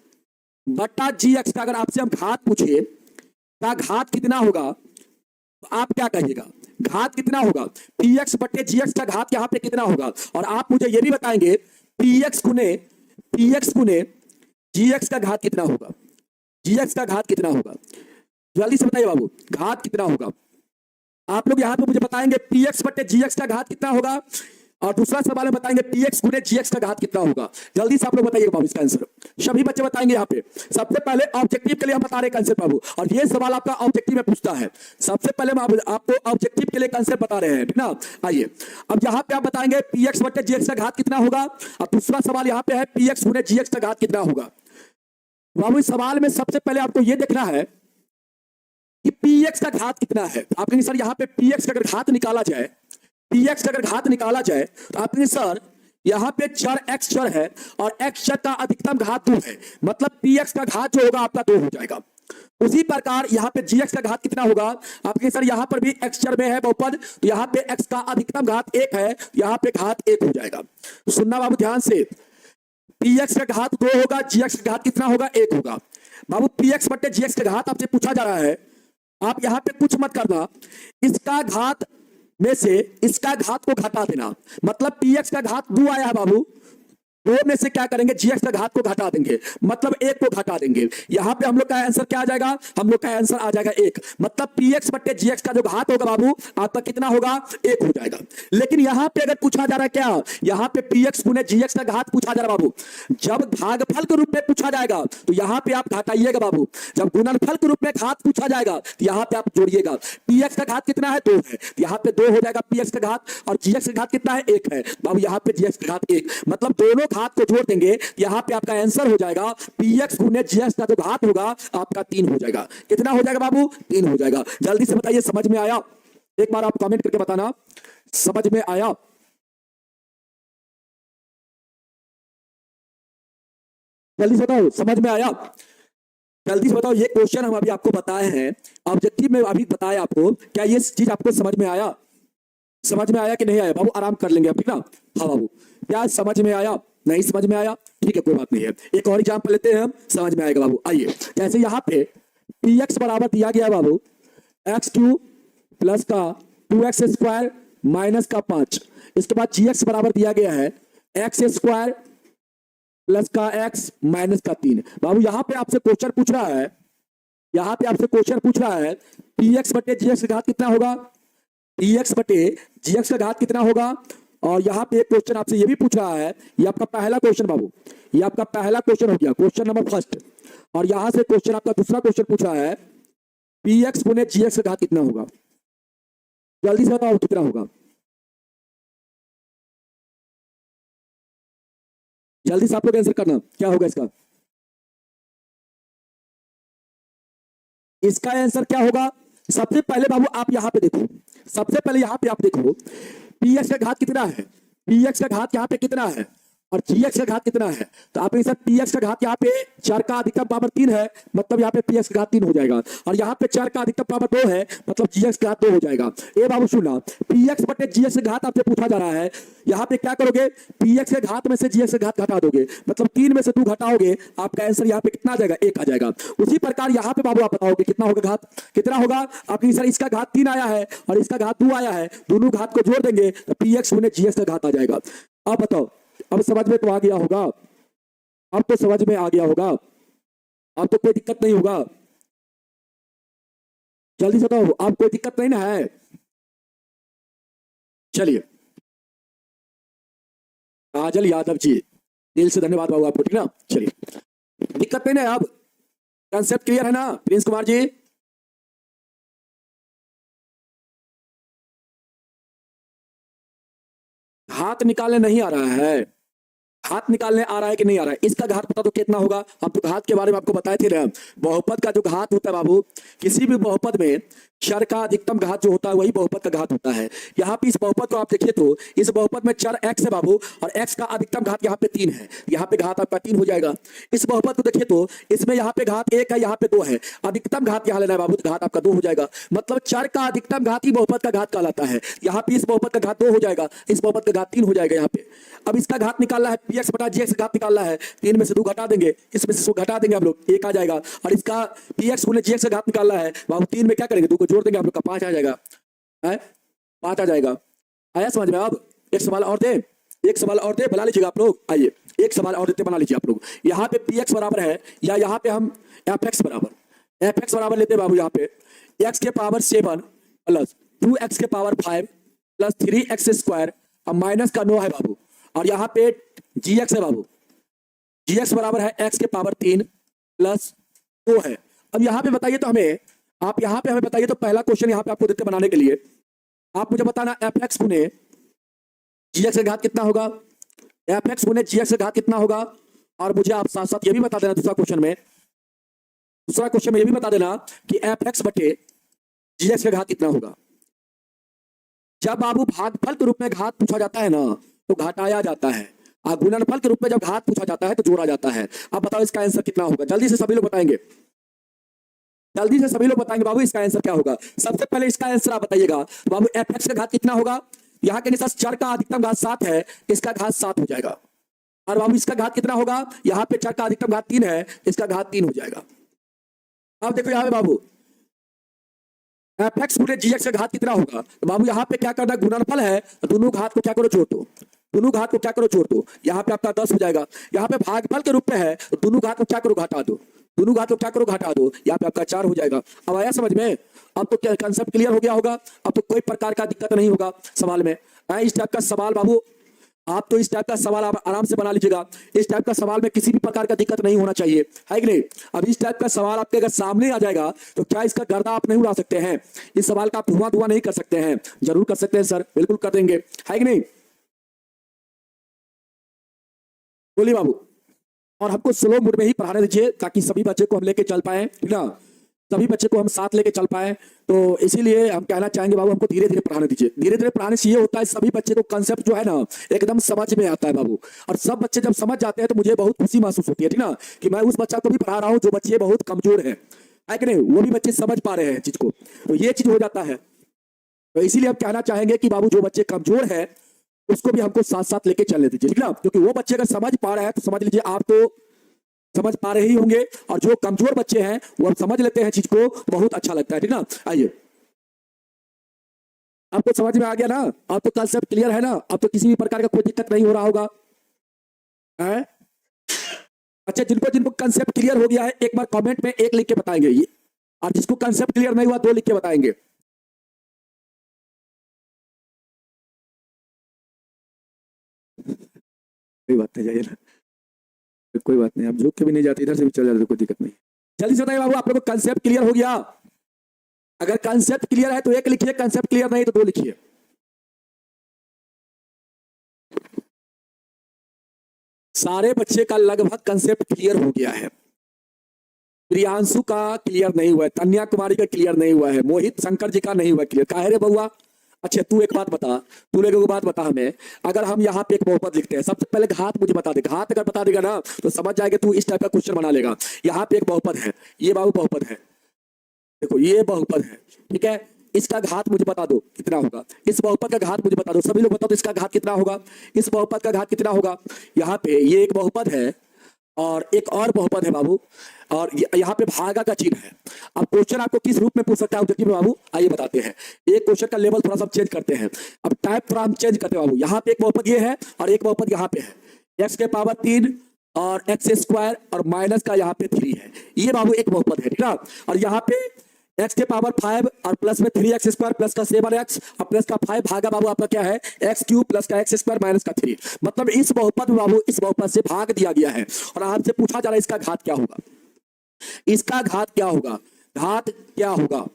बट्टा gx का अगर आपसे हम घात पूछे का घात कितना होगा तो आप क्या कहिएगा, घात कितना होगा, px बट्टे gx का घात यहाँ पे कितना होगा। और आप मुझे ये भी बताएंगे px गुने gx का घात कितना होगा, gx का घात कितना होगा, जल्दी से बताइए बाबू घात कितना होगा। आप लोग यहाँ पे मुझे बताएंगे px बट्टे gx का घात कितना होगा, और दूसरा सवाल में बताएंगे px गुने gx का घात कितना होगा। जल्दी से आप लोग बताइएगा बाबू इसका आंसर, सभी बच्चे बताएंगे। यहाँ पे सबसे पहले ऑब्जेक्टिव के लिए हम बता रहे कंसेप्ट बाबू, और ये सवाल आपका ऑब्जेक्टिव में पूछता है। सबसे पहले हम आपको ऑब्जेक्टिव के लिए कंसेप्ट बता रहे हैं, ठीक ना। आइए, अब यहाँ पे आप बताएंगे px बट्टे gx का घात कितना होगा, और दूसरा सवाल यहाँ पे है px गुने gx का घात कितना होगा। बाबू इस सवाल में सबसे पहले आपको ये देखना है कि px का घात कितना है। आप कहेंगे सर यहाँ पे px का अगर घात निकाला जाए, px का अगर घात निकाला जाए तो आप कहेंगे सर यहाँ पे चर x चर है और x चर का अधिकतम घात 2 है, मतलब px का घात जो होगा आपका 2 हो जाएगा। उसी प्रकार यहाँ पे gx का घात कितना होगा, आप कहेंगे सर यहाँ पर भी x चर में है बहुपद, तो यहाँ पे x का अधिकतम घात 1 है, यहाँ पे घात 1 हो जाएगा। तो सुनना बाबू ध्यान से, px का घात 2 होगा, gx का घात कितना होगा, 1 होगा। बाबू px बट्टे gx का घात आपसे पूछा जा रहा है, आप यहाँ पे कुछ मत करना, इसका घात में से इसका घात को घटा देना, मतलब px का घात 2 आया है बाबू, दो में से क्या करेंगे, जीएक्स का घात को घटा देंगे, मतलब एक को घटा देंगे। यहां पे हम लोग का आंसर क्या आ जाएगा, हम लोग का आंसर आ जाएगा एक, मतलब पीएक्स बट्टे जीएक्स का जो घात होगा बाबू आपका कितना होगा, एक हो जाएगा। लेकिन यहां पे अगर पूछा जा रहा है क्या, यहां पे पीएक्स गुने जीएक्स का घात पूछा जा रहा है बाबू, जब भागफल के रूप में पूछा जाएगा तो यहां पे आप घटाइएगा बाबू, जब गुणनफल के रूप में घात पूछा जाएगा तो यहां पे आप जोड़िएगा। पीएक्स का घात कितना है, 2 है, यहां पे 2 हो जाएगा पीएक्स का घात, और जीएक्स का घात कितना है, 1 है बाबू, यहां पे जीएक्स का घात 1, मतलब दोनों घात को जोड़ देंगे, यहां पे आपका आंसर हो जाएगा पीएक्स गुने जीएक्स का जो घात होगा आपका 3 हो जाएगा। कितना हो जाएगा बाबू, 3 हो जाएगा। जल्दी से बताइए समझ में आया, एक बार आप कमेंट करके बताना समझ में आया। जल्दी से बताओ समझ में आया, जल्दी से बताओ। ये क्वेश्चन हम अभी आपको बताए हैं, ऑब्जेक्टिव में अभी बताया आपको, क्या ये चीज आपको समझ में आया, समझ में आया कि नहीं आया बाबू, आराम कर लेंगे आप, ठीक ना। हाँ बाबू, क्या समझ में आया, नहीं समझ में आया, ठीक है कोई बात नहीं है, एक और एग्जांपल लेते हैं हम, समझ में आएगा बाबू। आइए, जैसे यहाँ पे px बराबर दिया गया है बाबू x³ प्लस का 2x² माइनस का 5, इसके बाद gx बराबर दिया गया है x² प्लस का x माइनस का 3। बाबू यहाँ पे आपसे क्वेश्चन पूछ रहा है, यहाँ पे आपसे क्वेश्चन पूछ रहा है px बटे gx का घात कितना होगा, px बटे gx का घात कितना होगा, और यहाँ पे एक क्वेश्चन आपसे ये भी पूछ रहा है, ये आपका पहला क्वेश्चन बाबू, ये आपका पहला क्वेश्चन हो गया, क्वेश्चन नंबर फर्स्ट। और यहां से क्वेश्चन आपका दूसरा क्वेश्चन पूछ रहा है px गुने gx का घात कितना होगा, जल्दी से बताओ कितना होगा, जल्दी से आप लोग आंसर करना, क्या होगा इसका, इसका आंसर क्या होगा। सबसे पहले बाबू आप यहां पे देखो, सबसे पहले यहां पे आप देखो px का घात कितना है, px का घात यहां पे कितना है, और gx का घात कितना है, तो आप इसे px का घात यहाँ पे 4 का अधिकतम पावर 3 है, मतलब यहाँ पे px का घात 3 हो जाएगा, और यहाँ पे 4 का अधिकतम पावर 2 है, मतलब gx का घात 2 हो जाएगा। ए बाबू सुनना, px बटे gx का घात आपसे पूछा जा रहा है, यहाँ पे क्या करोगे, px के घात में से gx का घात घटा दोगे, मतलब 3 में से 2 घटाओगे, आपका आंसर यहाँ पे कितना आ जाएगा, 1 आ जाएगा। उसी प्रकार यहाँ पे बाबू आप बताओगे कितना होगा घात, कितना होगा, आपकी सर इसका घात 3 आया है और इसका घात 2 आया है, दोनों घात को जोड़ देंगे तो px गुने gx का घात आ जाएगा। अब बताओ, अब समझ में तो आ गया होगा, अब तो समझ में आ गया होगा, अब तो कोई दिक्कत नहीं होगा, जल्दी से बताओ, अब कोई दिक्कत नहीं ना है। चलिए, काजल यादव जी, दिल से धन्यवाद बाबू आपको, ठीक ना। चलिए, दिक्कत नहीं ना, अब कंसेप्ट क्लियर है ना प्रिंस कुमार जी, हाथ निकालने नहीं आ रहा है, हाथ निकालने आ रहा है कि नहीं आ रहा है, इसका घात पता तो कितना होगा, हम तो घात के बारे में आपको बताए थे ना, बहुपद का जो घात होता है बाबू, किसी भी बहुपद में चर का अधिकतम घात जो होता है वही बहुपद का घात होता है। यहाँ पे इस बहुपद को आप देखिए तो इस बहुपद में चर x है बाबू, और x का अधिकतम घात यहाँ पे 3 है, यहाँ पे घात आपका 3 हो जाएगा। इस बहुपद को देखिए तो इसमें यहाँ पे घात 1 है, यहाँ पे 2 है, अधिकतम घात यहाँ लेना है बाबू, तो घात आपका 2 हो जाएगा, मतलब चर का अधिकतम घात ही बहुपद का घात कहलाता है। यहाँ पे इस बहुपद का घात 2 हो जाएगा, इस बहुपद का घात 3 हो जाएगा यहाँ पे। अब इसका घात निकालना है, px बटा gx का घात निकालना है, 3 में से 2 घटा देंगे, इसमें से 2 घटा देंगे आप लोग, 1 आ जाएगा, और इसका px गुने gx का घात निकालना है बाबू, 3 में क्या करेंगे, 2 को जोड़ देंगे आप लोग का 5 आ जाएगा, 5 आ जाएगा। आया समझ में। अब एक सवाल और दे, एक सवाल और दे, बना लीजिएगा आप लोग, आइए एक सवाल और देते, बना लीजिए आप लोग। यहाँ पे px बराबर है, या यहाँ पे हम fx बराबर लेते हैं बाबू, यहाँ पे x के पावर 7 प्लस 2x के पावर 5 प्लस 3x² और माइनस का 9 है बाबू, और यहाँ पे gx है बाबू, gx बराबर है x के पावर 3 प्लस 2 है। अब यहाँ पे बताइए तो हमें, आप यहाँ पे हमें बताइए तो पहला क्वेश्चन यहाँ पे आपको देते बनाने के लिए, आप मुझे बताना fx गुने gx का घात कितना होगा, fx गुने gx का घात कितना होगा, और मुझे आप साथ साथ ये भी बता देना दूसरा क्वेश्चन में ये भी बता देना कि fx बटे gx का घात कितना होगा। जब बाबू भागफल के रूप में घात पूछा जाता है ना तो घटाया जाता है, और गुणनफल के रूप में जब घात पूछा जाता है तो जोड़ा जाता है। अब बताओ इसका आंसर कितना होगा, जल्दी से सभी लोग बताएंगे, जल्दी से सभी लोग बताएंगे बाबू इसका आंसर क्या होगा। सबसे पहले इसका आंसर आप बताइएगा बाबू, fx का घात कितना होगा, यहाँ के निशान चर का अधिकतम घात 7 है, इसका घात 7 हो जाएगा, और बाबू इसका घात कितना होगा, यहाँ पे चर का अधिकतम घात 3 है, इसका घात 3 हो जाएगा। अब देखो यहाँ पे बाबू fx गुने gx का घात कितना होगा, तो बाबू यहाँ पे क्या करना है, गुणनफल है, दोनों घात को क्या करो, जोड़ दो, दोनों घात को क्या करो, जोड़ दो। यहाँ पे आपका 10 हो जाएगा। यहाँ पे भागफल के रूप में है तो दोनों घात को क्या करो, घटा दो। दोनों घात को क्या करो, घटा दो। यहाँ पे आपका 4 हो जाएगा। अब आया समझ में? अब तो क्या कंसेप्ट क्लियर हो गया होगा। अब तो कोई प्रकार का दिक्कत नहीं होगा सवाल में। इस टाइप का सवाल बाबू, आप तो इस टाइप का सवाल आप आराम से बना लीजिएगा। इस टाइप का सवाल में किसी भी प्रकार का दिक्कत नहीं होना चाहिए, है कि नहीं? अब इस टाइप का सवाल आपके अगर सामने आ जाएगा तो क्या इसका गर्दा आप नहीं उड़ा सकते हैं? इस सवाल का आप धुआं नहीं कर सकते हैं? जरूर कर सकते हैं सर, बिल्कुल कर देंगे, है कि नहीं? बोलिए बाबू। और हमको स्लो मोड में ही पढ़ाने दीजिए ताकि सभी बच्चे को हम लेके चल पाए, ठीक ना? सभी बच्चे को हम साथ लेके चल पाए। तो इसीलिए हम कहना चाहेंगे बाबू, हमको धीरे धीरे पढ़ाने दीजिए। धीरे धीरे पढ़ाने से ये होता है सभी बच्चे को कंसेप्ट जो है ना एकदम समझ में आता है बाबू। और सब बच्चे जब समझ जाते हैं तो मुझे बहुत खुशी महसूस होती है, ठीक ना, कि मैं उस बच्चा को भी पढ़ा रहा हूँ जो बच्चे बहुत कमजोर है कि नहीं? वो भी बच्चे समझ पा रहे हैं चीज को, तो ये चीज हो जाता है। तो इसीलिए हम कहना चाहेंगे कि बाबू जो बच्चे कमजोर है उसको भी हमको साथ साथ लेके चलने दीजिए, ठीक ना? क्योंकि वो बच्चे अगर समझ पा रहे हैं तो समझ लीजिए आप तो समझ पा रहे ही होंगे, और जो कमजोर बच्चे हैं वो अब समझ लेते हैं चीज को, बहुत अच्छा लगता है, ठीक ना? आइए, आपको समझ में आ गया ना? अब तो कंसेप्ट क्लियर है ना? अब तो किसी भी प्रकार का कोई दिक्कत नहीं हो रहा होगा, है? अच्छा, जिनको जिनको कंसेप्ट क्लियर हो गया है एक बार कमेंट में 1 लिख के बताएंगे ये, और जिसको कंसेप्ट क्लियर नहीं हुआ 2 लिख के बताएंगे। कोई बात नहीं, जाइए ना, कोई बात नहीं, आप झुक के भी नहीं जाते, इधर से भी चल जाते, कोई दिक्कत नहीं। जल्दी से बताइए बाबू, आप लोगों को कंसेप्ट क्लियर हो गया? अगर कंसेप्ट क्लियर है तो 1 लिखिए, कंसेप्ट क्लियर नहीं तो 2 लिखिए। सारे बच्चे का लगभग कंसेप्ट क्लियर हो गया है। प्रियांशु का क्लियर नहीं हुआ है, तन्या कुमारी का क्लियर नहीं हुआ है, मोहित शंकर जी का नहीं हुआ क्लियर। काहे रे बउआ? अच्छा, तू एक बात बता, तू लोगों को बात बता हमें, अगर हम यहाँ पे एक बहुपद लिखते हैं, सबसे पहले घात मुझे बता दे। घात अगर बता देगा ना तो समझ जाएगा, तू इस टाइप का क्वेश्चन बना लेगा। यहाँ पे एक बहुपद है, ये बाबू बहुपद है, देखो ये बहुपद है, ठीक है? इसका घात मुझे बता दो कितना होगा। इस बहुपद का घात मुझे बता दो, सभी लोग बताओ तो इसका घात कितना होगा, इस बहुपद का घात कितना होगा। यहाँ पे ये एक बहुपद है और एक और बहुपद है बाबू, और यहाँ पे भागा का चिन्ह है। अब क्वेश्चन आपको किस रूप में पूछ सकता है ऑब्जेक्टिव में बाबू, आइए बताते हैं। एक क्वेश्चन का लेवल थोड़ा सा चेंज करते हैं, अब टाइप थोड़ा हम चेंज करते हैं बाबू। यहाँ पे एक बहुपद ये है और एक बहुपद यहाँ पे है, x के पावर 3 और x स्क्वायर और माइनस का यहाँ पे 3 है, ये बाबू एक बहुपद है, ठीक है? और यहाँ पे x के पावर 5 और प्लस में 3x स्क्वायर प्लस का 7x और प्लस का 5 भागा बाबू आपका क्या है, x क्यूब प्लस का x स्क्वायर माइनस का 3। मतलब इस बहुपद में बाबू इस बहुपद से भाग दिया गया है और आपसे पूछा जा रहा है इसका घात क्या होगा, इसका घात क्या होगा, घात क्या होगा,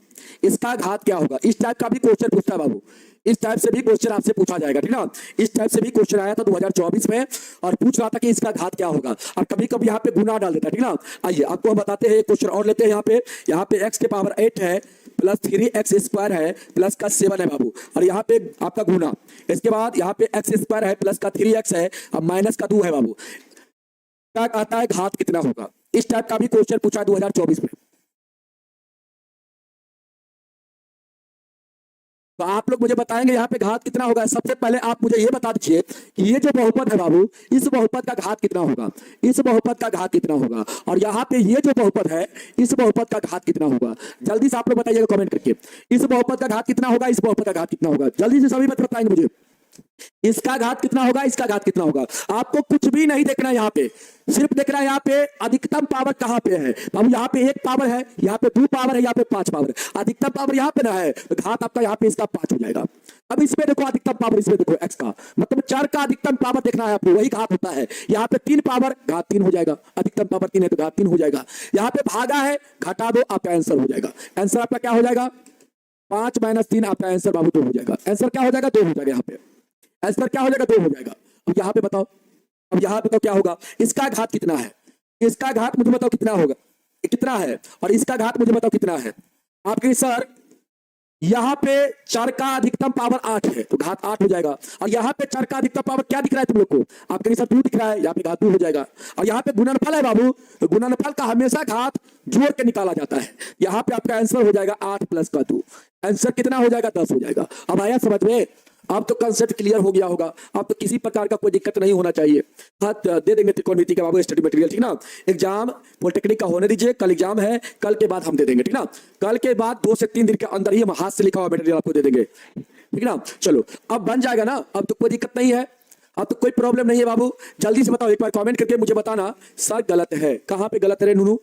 इसका घात क्या होगा। इस टाइप का भी क्वेश्चन पूछता है बाबू, इस टाइप से भी क्वेश्चन आपसे पूछा जाएगा, ठीक ना? इस टाइप से भी क्वेश्चन आया था 2024 में और पूछ रहा था कि इसका घात क्या होगा, और कभी कभी यहाँ पे गुना डाल देता है, ठीक ना? आइए आपको हम बताते हैं, एक क्वेश्चन और लेते हैं। यहाँ पे x के पावर 8 है प्लस 3x स्क्वायर है प्लस का 7 है बाबू, और यहाँ पे आपका गुना, इसके बाद यहाँ पे x स्क्वायर है प्लस का 3x है और माइनस का 2 है बाबू। क्या आता है, घात कितना होगा? इस टाइप का भी क्वेश्चन पूछा 2024 में। तो आप लोग मुझे बताएंगे यहाँ पे घात कितना होगा। सबसे पहले आप मुझे ये बता दीजिए कि ये जो बहुपद है बाबू, इस बहुपद का घात कितना होगा, इस बहुपद का घात कितना होगा, और यहाँ पे ये जो बहुपद है इस बहुपद का घात कितना होगा। जल्दी से आप लोग बताइएगा कमेंट करके, इस बहुपद का घात कितना होगा, इस बहुपद का घात कितना होगा। जल्दी से सभी बताएंगे मुझे, इसका घात कितना होगा, इसका घात कितना होगा। आपको कुछ भी नहीं देखना है, यहाँ पे सिर्फ देखना है यहाँ पे अधिकतम पावर कहाँ पे है बाबू। यहाँ पे 1 पावर है, यहाँ पे 2 पावर है, यहाँ पे 5 पावर है, अधिकतम पावर यहाँ पे ना है तो घात आपका यहाँ पे इसका 5 हो जाएगा। अब इसमें देखो अधिकतम पावर, इसमें देखो x का, मतलब 4 का अधिकतम पावर देखना है आपको, वही घात होता है। यहाँ पे 3 पावर, घात 3 हो जाएगा, अधिकतम पावर 3 है तो घात 3 हो जाएगा। यहाँ पे भागा है, घटा दो, आपका आंसर हो जाएगा। आंसर आपका क्या हो जाएगा, 5 - 3, आपका आंसर बाबू 2 हो जाएगा। आंसर क्या हो जाएगा, 2 हो जाएगा। यहाँ पे आंसर क्या हो जाएगा, 2 हो जाएगा। अब यहाँ पे बताओ, अब यहाँ बताओ क्या होगा, इसका घात कितना है, इसका घात मुझे बताओ कितना होगा, कितना है, और इसका घात मुझे बताओ कितना है। आपके सर यहाँ पे 4 का अधिकतम पावर 8 है तो घात 8 हो जाएगा, और यहाँ पे 4 का अधिकतम पावर क्या दिख रहा है तुम लोग को, आपके सर 2 दिख रहा है, यहाँ पे घात 2 हो जाएगा। और यहाँ पे गुणनफल है बाबू, तो गुणनफल का हमेशा घात जोड़ के निकाला जाता है। यहाँ पे आपका आंसर हो जाएगा 8 प्लस का 2, आंसर कितना हो जाएगा, 10 हो जाएगा। अब आया समझ में, अब तो कंसेप्ट क्लियर हो गया होगा, अब तो किसी प्रकार का कोई दिक्कत नहीं होना चाहिए। हाथ दे देंगे त्रिकोणमिति का बाबू स्टडी मटेरियल, ठीक ना? एग्जाम पॉलिटेक्निक का होने दीजिए, कल एग्जाम है, कल के बाद हम दे देंगे, ठीक ना? कल के बाद 2 से 3 दिन के अंदर ही हम हाथ से लिखा हुआ मटेरियल आपको दे देंगे, ठीक ना? चलो अब बन जाएगा ना, अब तो कोई दिक्कत नहीं है। अब तो कोई प्रॉब्लम नहीं है बाबू, जल्दी से बताओ, एक बार कमेंट करके मुझे बताना सर गलत है। कहाँ पे गलत है रे नूनू,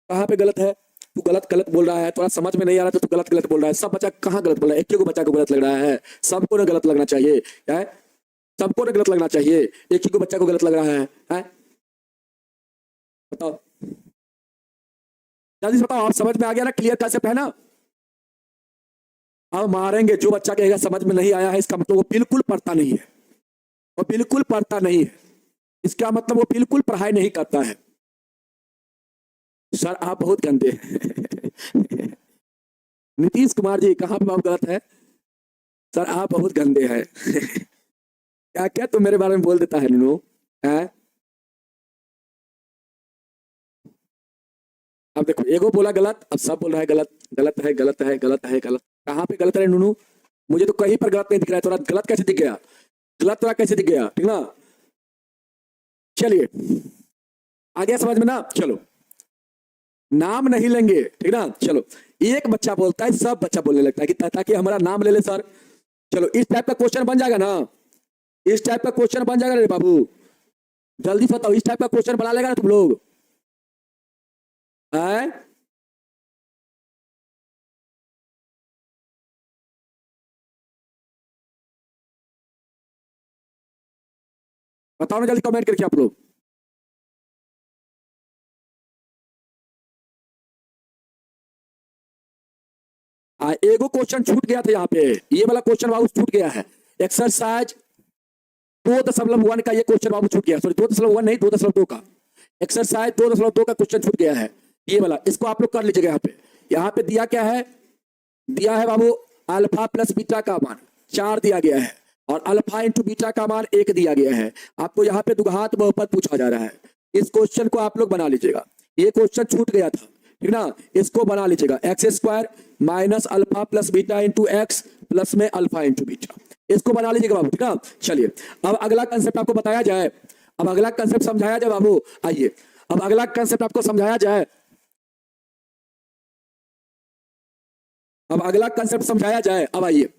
कहाँ पे गलत है? तू गलत गलत बोल रहा है, थोड़ा समझ में नहीं आ रहा तो तू गलत गलत बोल रहा है। सब बच्चा कहाँ गलत बोल रहा है? एक को बच्चा को गलत लग रहा है? सबको ना गलत लगना चाहिए, क्या है? सबको ना गलत लगना चाहिए, एक ही को बच्चा को गलत लग रहा है? बताओ, जल्दी से बताओ। आप समझ में आ गया ना? क्लियर कंसेप्ट है ना? अब मारेंगे जो बच्चा कहेगा समझ में नहीं आया है, इसका मतलब वो बिल्कुल पढ़ता नहीं है, वो बिल्कुल पढ़ता नहीं है, इसका मतलब वो बिल्कुल पढ़ाई नहीं करता है। सर आप बहुत गंदे हैं। नीतीश कुमार जी कहाँ पे बात गलत है? सर आप बहुत गंदे हैं। क्या क्या तुम मेरे बारे में बोल देता है नीनू, है? अब देखो, एगो बोला गलत, अब सब बोल रहा है गलत, गलत है, गलत है, गलत है, गलत। कहाँ पे गलत है नूनू? मुझे तो कहीं पर गलत नहीं दिख रहा है। थोड़ा गलत कैसे दिख गया? गलत थोड़ा कैसे दिख गया? ठीक ना? चलिए, आ गया समझ में ना? चलो, नाम नहीं लेंगे, ठीक ना? चलो, एक बच्चा बोलता है, सब बच्चा बोलने लगता है कि ताकि हमारा नाम ले ले सर। चलो, इस टाइप का क्वेश्चन बन जाएगा ना? इस टाइप का क्वेश्चन बन जाएगा रे बाबू? जल्दी बताओ, इस टाइप का क्वेश्चन बना लेगा ना तुम लोग? है? बताओ ना जल्दी कमेंट करके आप लोग। एगो क्वेश्चन छूट गया था यहाँ पे, ये वाला क्वेश्चन बाबू छूट गया है। एक्सरसाइज 2.1 का ये क्वेश्चन बाबू छूट गया, सॉरी 2.1 नहीं, 2.2 का। एक्सरसाइज 2.2 का क्वेश्चन छूट गया है, ये वाला, इसको आप लोग कर लीजिएगा। यहाँ पे, यहाँ पे दिया क्या है? दिया है बाबू अल्फा प्लस बीटा का मान 4 दिया गया है, और अल्फा इंटू बीटा का मान 1 दिया गया है। आपको यहाँ पे द्विघात बहुपद पूछा जा रहा है, इस क्वेश्चन को आप लोग बना लीजिएगा। ये क्वेश्चन छूट गया था, ठीक ना? इसको बना लीजिएगा, x square minus alpha plus beta into x plus में अल्फा इंटू बीटा, इसको बना लीजिएगा बाबू, ठीक ना? चलिए, अब अगला कंसेप्ट आपको बताया जाए, अब अगला कंसेप्ट समझाया जाए बाबू। आइए, अब अगला कंसेप्ट आपको समझाया जाए, अब अगला कंसेप्ट समझाया जाए। अब आइए,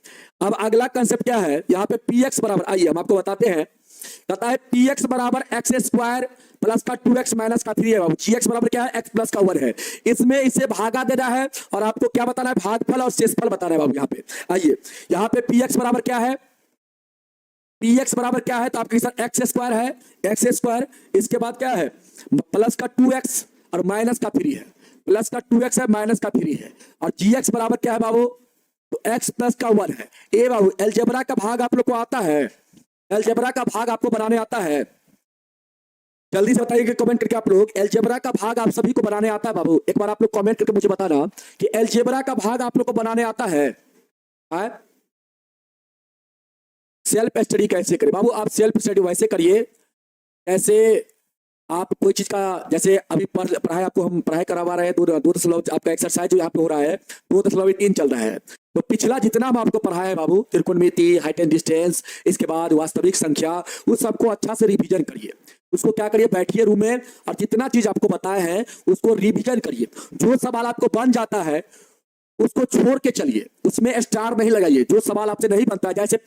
अब अगला कंसेप्ट क्या है? यहाँ पे पी एक्स बराबर, आइए हम आपको बताते हैं। कहता है पी एक्स बराबर एक्स स्क्वायर प्लस का 2x माइनस का 3 है बाबू। जी एक्स बराबर क्या है? एक्स प्लस का 1 है। इसमें इसे भागा देना है और आपको क्या बताना है? भागफल और शेषफल बताना है बाबू। यहाँ पे आइए, यहाँ पे पी एक्स बराबर क्या है? पी एक्स बराबर क्या है? तो आपके साथ एक्स स्क्वायर है, एक्स स्क्वायर, इसके बाद क्या है? प्लस का 2x और माइनस का 3 है, प्लस का 2x है, माइनस का 3 है, और जी एक्स बराबर क्या है बाबू? तो x प्लस का 1 है। ए बाबू, अलजेब्रा का भाग आप लोग को आता है? अलजेब्रा का भाग आपको बनाने आता है? जल्दी से बताइए कमेंट करके आप लोग, अलजेब्रा का भाग आप सभी को बनाने आता है बाबू? एक बार आप लोग कमेंट करके मुझे बताना कि अलजेब्रा का भाग आप लोग को बनाने आता है? सेल्फ स्टडी कैसे करें बाबू? आप सेल्फ स्टडी वैसे करिए ऐसे आप कोई चीज का, जैसे अभी पढ़ाई आपको हम पढ़ाई करवा रहे हैं, 2 आपका एक्सरसाइज जो यहाँ पे हो रहा है 2.3 चल रहा है। तो पिछला जितना हम आपको पढ़ाया है बाबू, त्रिकोणमिति, हाइट एंड डिस्टेंस, इसके बाद वास्तविक संख्या, उस सबको अच्छा से रिवीजन करिए। उसको क्या करिए, बैठिए रूम में और जितना चीज आपको बताया है उसको रिवीजन करिए। जो सवाल आपको बन जाता है उसको छोड़ के चलिए, उसमें स्टार नहीं लगाइए। जो सवाल आपसे नहीं बनता है, जैसे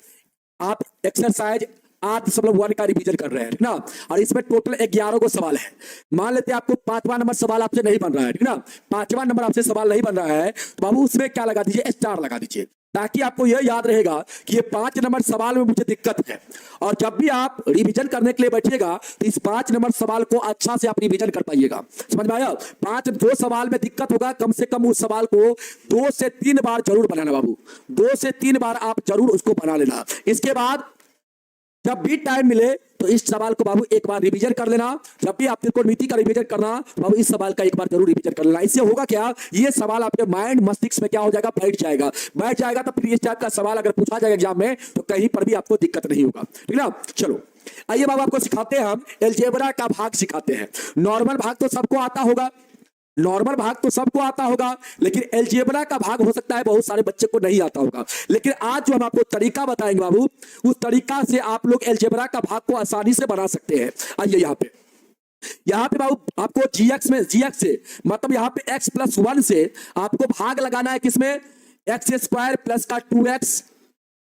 आप एक्सरसाइज 8.1 का रिवीजन कर रहे हैं, ठीक ना? और इसमें टोटल 11 को सवाल है। मान लेते हैं आपको 5वां नंबर सवाल आपसे नहीं बन रहा है, ठीक ना? 5वां नंबर आपसे सवाल नहीं बन रहा है, तो बाबू उसमें क्या लगा दीजिए? स्टार लगा दीजिए, ताकि आपको यह याद रहेगा कि ये 5 नंबर सवाल में मुझे दिक्कत है। और जब भी आप रिवीजन करने के लिए बैठिएगा तो इस 5 नंबर सवाल को अच्छा से आप रिवीजन कर पाइएगा। समझ में आया? 5 जो सवाल में दिक्कत होगा, कम से कम उस सवाल को 2 से 3 बार जरूर बनाना बाबू, 2 से 3 बार आप जरूर उसको बना लेना। इसके बाद जब भी टाइम मिले तो इस सवाल को बाबू एक बार रिवीजन कर लेना। जब भी आप त्रिकोणमिति का रिवीजन करना, बाबू इस सवाल का एक बार जरूर रिवीजन कर लेना। इससे होगा क्या? ये सवाल आपके माइंड मस्तिष्क में क्या हो जाएगा? बैठ जाएगा, बैठ जाएगा। तो फिर इस टाइप का सवाल अगर पूछा जाएगा एग्जाम में तो कहीं पर भी आपको दिक्कत नहीं होगा, ठीक ना? चलो, आइए बाबू आपको सिखाते हैं, हम अलजेब्रा का भाग सिखाते हैं। नॉर्मल भाग तो सबको आता होगा, नॉर्मल भाग तो सबको आता होगा, लेकिन अलजेब्रा का भाग हो सकता है बहुत सारे बच्चे को नहीं आता होगा। लेकिन आज जो हम आपको तरीका बताएंगे बाबू, उस तरीका से आप लोग अलजेब्रा का भाग को आसानी से बना सकते हैं। आइए यहाँ पे बाबू आपको जीएक्स में, जीएक्स से मतलब यहाँ पे x प्लस 1 से आपको भाग लगाना है। किसमें? एक्स स्क्वायर प्लस का 2x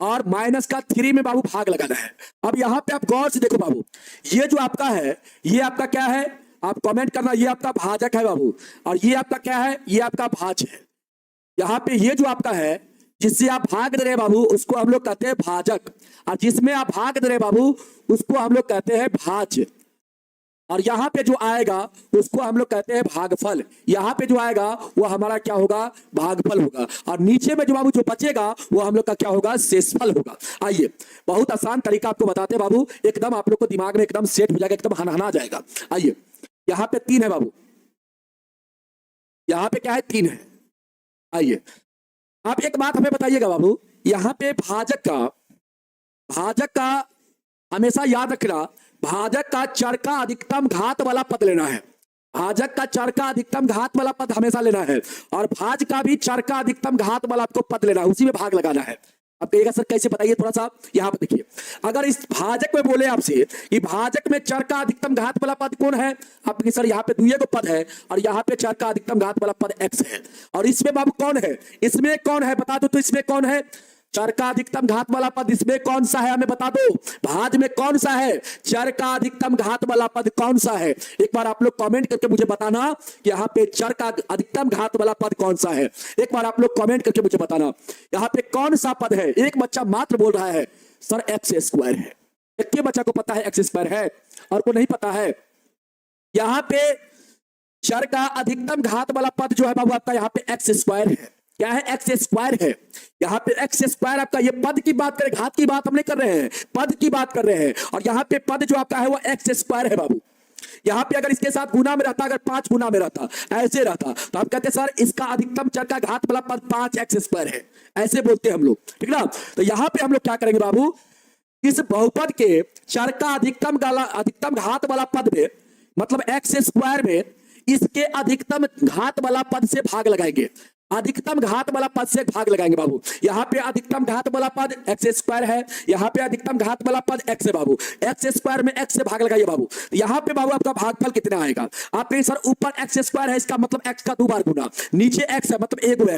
और माइनस का 3 में बाबू भाग लगाना है। अब यहाँ पे आप गौर से देखो बाबू, ये जो आपका है, ये आपका क्या है, आप कमेंट करना, ये आपका भाजक है बाबू, और ये आपका क्या है, ये आपका भाज है। यहाँ पे ये जो आपका है, जिससे आप भाग दे रहे बाबू, उसको हम लोग कहते हैं भाजक, और जिसमें आप भाग दे रहे बाबू, उसको हम लोग कहते हैं भाज। और यहाँ पे जो आएगा उसको हम लोग कहते हैं भागफल। यहाँ पे जो आएगा वो हमारा क्या होगा, भागफल होगा। और नीचे में जो बाबू जो बचेगा वो हम लोग का क्या होगा, शेषफल होगा। आइए बहुत आसान तरीका आपको बताते हैं बाबू, एकदम आप लोग को दिमाग में एकदम सेट हो जाएगा, एकदम हनहना जाएगा। आइए यहाँ पे 3 है बाबू, यहाँ पे क्या है, 3 है। आइए आप एक बात हमें बताइएगा बाबू, यहाँ पे भाजक का हमेशा याद रखना, भाजक का चर का अधिकतम घात वाला पद लेना है। भाजक का चर का अधिकतम घात वाला पद हमेशा लेना है, और भाज का भी चर का अधिकतम घात वाला आपको पद लेना है, उसी में भाग लगाना है। अब कहिएगा सर कैसे, बताइए थोड़ा सा। यहाँ पे देखिए, अगर इस भाजक में बोले आपसे कि भाजक में चर का अधिकतम घात वाला पद कौन है, आप सर यहाँ पे दुइये को पद है, और यहाँ पे चर का अधिकतम घात वाला पद x है, और इसमें बाबू कौन है, इसमें कौन है बता दो तो, इसमें कौन है, चर का अधिकतम घात वाला पद, इसमें कौन सा है हमें बता दो, भाज में कौन सा है, चर का अधिकतम घात वाला पद कौन सा है। एक बार आप लोग कमेंट करके मुझे बताना कि यहाँ पे चर का अधिकतम घात वाला पद कौन सा है। एक बार आप लोग कमेंट करके मुझे बताना यहाँ पे कौन सा पद है। एक बच्चा मात्र बोल रहा है सर एक्स स्क्वायर है, एक के बच्चा को पता है एक्स स्क्वायर है, और को नहीं पता है। यहाँ पे चर का अधिकतम घात वाला पद जो है बाबू आपका यहाँ पे एक्स स्क्वायर है। क्या है, एक्स स्क्वायर है। यहाँ पे एक्स स्क्वायर आपका, ये पद की बात करें, घात की बात हम नहीं कर रहे हैं, पद की बात कर रहे हैं। और यहाँ पे पद जो आपका है वो एक्स स्क्वायर है बाबू। यहाँ पे अगर इसके साथ गुना में रहता, अगर 5 गुना में रहता, ऐसे रहता, तो आप कहते सर इसका अधिकतम चर का घात वाला पद 5 एक्स स्क्वायर है, ऐसे बोलते हैं हम लोग, ठीक ना। तो यहाँ पे हम लोग क्या करेंगे बाबू, इस बहुपद के चर का अधिकतम घात वाला पद में, मतलब एक्स स्क्वायर में, इसके अधिकतम घात वाला पद से भाग लगाएंगे, अधिकतम घात वाला पद से भाग लगाएंगे बाबू। यहाँ पे अधिकतम घात वाला पद एक्स स्क्वायर है, यहाँ पे अधिकतम घात वाला पद एक्स है बाबू, एक्स स्क्वायर में एक्स से भाग लगाइए बाबू। यहाँ पे बाबू आपका भागफल कितना आएगा, आप कहीं सर ऊपर एक्स स्क्वायर है, इसका मतलब एक्स का 2 बार गुना, नीचे एक्स है मतलब एगो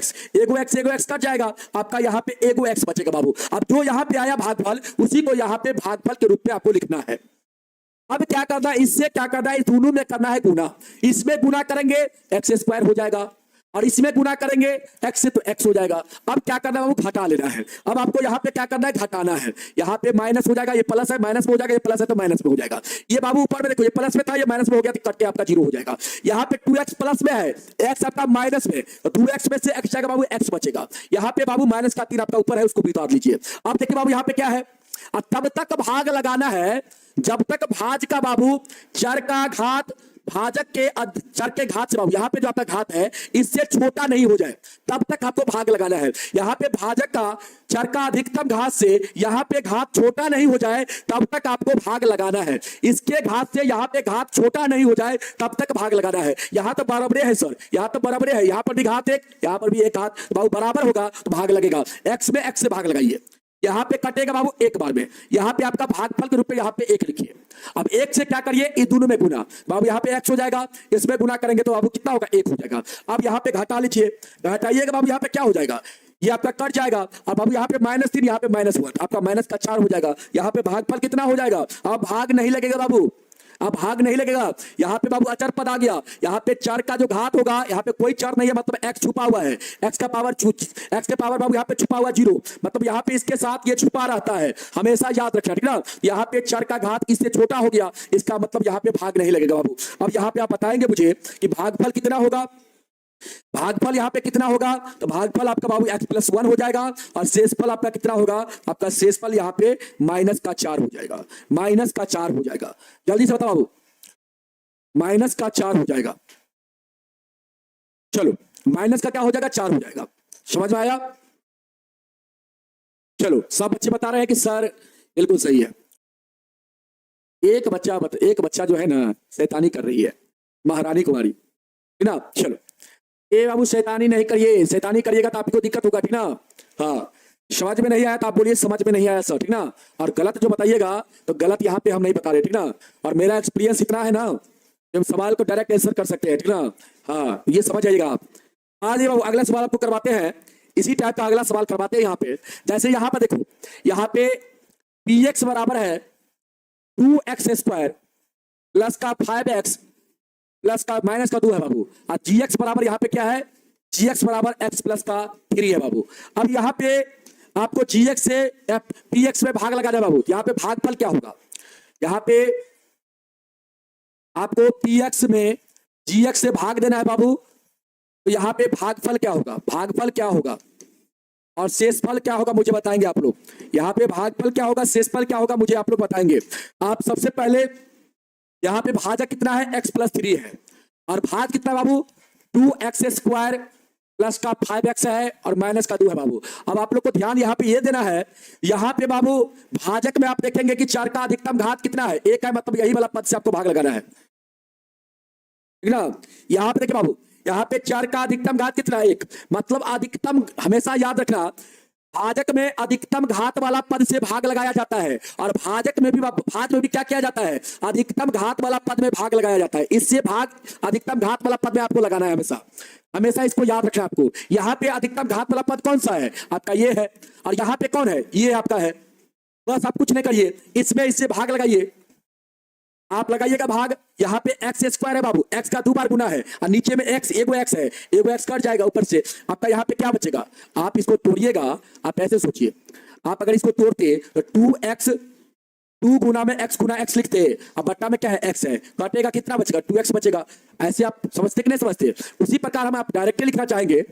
एक्स कट जाएगा, आपका यहाँ पे एगो एक्स बचेगा बाबू। अब जो यहाँ पे आया भागफल, उसी को यहाँ पे भागफल के रूप में आपको लिखना है। अब क्या करना है, इससे क्या करना है, इस दोनों में करना है गुना, इसमें गुना करेंगे एक्स स्क्वायर हो जाएगा, और इसमें गुना करेंगे x से तो x हो जाएगा। अब क्या करना है वो घटा लेना है। अब आपको यहाँ पे क्या करना है, घटाना है। यहाँ पे माइनस हो जाएगा, ये प्लस है, माइनस में हो जाएगा, ये प्लस है तो माइनस में हो जाएगा। ये बाबू ऊपर में देखो, ये प्लस में था, ये माइनस में हो गया, तो कट के आपका 0 हो जाएगा। यहाँ पे 2x प्लस में है, x आपका माइनस में, तो 2x में से x जाएगा बाबू, x बचेगा। यहाँ पे बाबू माइनस का 3 आपका ऊपर है, उसको भी उतार लीजिए। अब देखिए बाबू यहाँ पे क्या है, तब तक भाग लगाना है जब तक भाज का बाबू चर का घात भाजक के चर के घात से बाबू, यहाँ पे जो आपका घात है इससे छोटा नहीं हो जाए, तब तक आपको भाग लगाना है। यहाँ पे भाजक का चर का अधिकतम घात से यहाँ पे घात छोटा नहीं हो जाए, तब तक आपको भाग लगाना है। इसके घात से यहाँ पे घात छोटा नहीं हो जाए, तब तक भाग लगाना है। यहाँ तो बराबर है सर, यहाँ तो बराबर है, यहाँ पर भी घात एक, यहाँ पर भी एक घात, तो बाबू बराबर होगा तो भाग लगेगा। एक्स में एक्स से भाग लगाइए, यहाँ पे कटेगा बाबू एक बार में, यहाँ पे आपका भागफल के रूप में यहाँ पे 1 लिखिए। अब 1 से क्या करिए, इस दोनों में गुना, बाबू यहाँ पे x हो जाएगा, इसमें गुना करेंगे तो बाबू कितना होगा, 1 हो जाएगा। अब यहाँ पे घटा लीजिए, घटाइएगा बाबू, यहाँ पे क्या हो जाएगा, ये आपका कट जाएगा। अब बाबू यहाँ पे -3, यहाँ पे -1, आपका माइनस का 4 हो जाएगा। यहाँ पे भागफल कितना हो जाएगा, अब भाग नहीं लगेगा बाबू, अब भाग नहीं लगेगा। यहाँ पे बाबू अचर पद आ गया, यहाँ पे चर का जो घात होगा, यहाँ पे कोई चर नहीं है, मतलब x छुपा हुआ है, x का पावर बाबू यहाँ पे छुपा हुआ 0, मतलब यहाँ पे इसके साथ ये छुपा रहता है, हमेशा याद रखना, ठीक ना। यहाँ पे चर का घात इससे छोटा हो गया, इसका मतलब यहाँ पे भाग नहीं लगेगा बाबू। अब यहाँ पे आप बताएंगे मुझे कि भागफल कितना होगा, भागफल यहाँ पे कितना होगा, तो भागफल आपका बाबू x+1 हो जाएगा, और शेषफल आपका कितना होगा, आपका शेषफल यहाँ पे -4 हो जाएगा, -4 हो जाएगा। जल्दी से बताओ बाबू, -4 हो जाएगा। चलो माइनस का क्या हो जाएगा, 4 हो जाएगा, समझ में आया। चलो सब बच्चे बता रहे हैं कि सर बिल्कुल सही है। एक बच्चा जो है ना शैतानी कर रही है, महारानी कुमारी, ठीक ना। चलो ए बाबू शैतानी नहीं करिए, शैतानी करिएगा तो आपको दिक्कत होगा, ठीक ना। हाँ समझ में नहीं आया तो आप बोलिए समझ में नहीं आया सर, ठीक ना। और गलत जो बताइएगा तो गलत यहाँ पे हम नहीं बता रहे, ठीक ना। और मेरा एक्सपीरियंस इतना है ना, हम सवाल को डायरेक्ट आंसर कर सकते हैं, ठीक ना। हाँ ये समझ आइएगा आप। आज ये बाबू अगला सवाल आपको करवाते हैं, इसी टाइप का अगला सवाल करवाते हैं यहाँ पे। जैसे यहाँ पर देखो, यहाँ पे पी एक्स बराबर है 2x² प्लस का 5x प्लस का माइनस का 2 है बाबू, और जी एक्स बराबर यहाँ पे क्या है, जी एक्स बराबर x प्लस का 3 है बाबू। अब यहाँ पे आपको जी एक्स से पी एक्स में भाग लगाना है बाबू। यहाँ पे भागफल क्या होगा, यहाँ पे आपको पी एक्स में जी एक्स से भाग देना है बाबू। तो यहाँ पे भागफल क्या होगा, भागफल क्या होगा और शेषफल क्या होगा मुझे बताएंगे आप लोग। यहाँ पे भागफल क्या होगा, शेषफल क्या होगा, मुझे आप लोग बताएंगे। आप सबसे पहले यहाँ पे भाजक कितना है, x प्लस 3 है, और भाग कितना बाबू 2x² प्लस का 5x है और माइनस का 2 है बाबू। अब आप लोग को ध्यान यहाँ पे ये देना है, यहाँ पे बाबू भाजक में आप देखेंगे कि 4 का अधिकतम घात कितना है, 1 है, मतलब यही वाला पद से आपको भाग लगाना है, ठीक ना। यहाँ पे देखिए बाबू, यहाँ पे 4 का अधिकतम घात कितना है, 1, मतलब अधिकतम, हमेशा याद रखना भाजक में अधिकतम घात वाला पद से भाग लगाया जाता है, और भाजक में भी, भाज में भी क्या किया जाता है, अधिकतम घात वाला पद में भाग लगाया जाता है। इससे भाग अधिकतम घात वाला पद में आपको लगाना है हमेशा, हमेशा इसको याद रखना आपको। यहाँ पे अधिकतम घात वाला पद कौन सा है, आपका ये है, और यहाँ पे कौन है, ये आपका है। बस आप कुछ नहीं करिए, इसमें इससे भाग लगाइए, आप लगाइएगा भाग। यहाँ पे x² है बाबू, x का 2 बार गुना है, और नीचे में x, एगो x है, एगो x कट जाएगा ऊपर से, आपका यहाँ पे क्या बचेगा, आप इसको तोड़िएगा, आप ऐसे सोचिए, आप अगर इसको तोड़ते तो 2x, 2 गुना में x गुना x लिखते, अब बट्टा में क्या है, x है, कटेगा कितना बचेगा, 2x बचेगा। ऐसे आप समझते कि नहीं समझते, उसी प्रकार हम आप डायरेक्टली लिखना चाहेंगे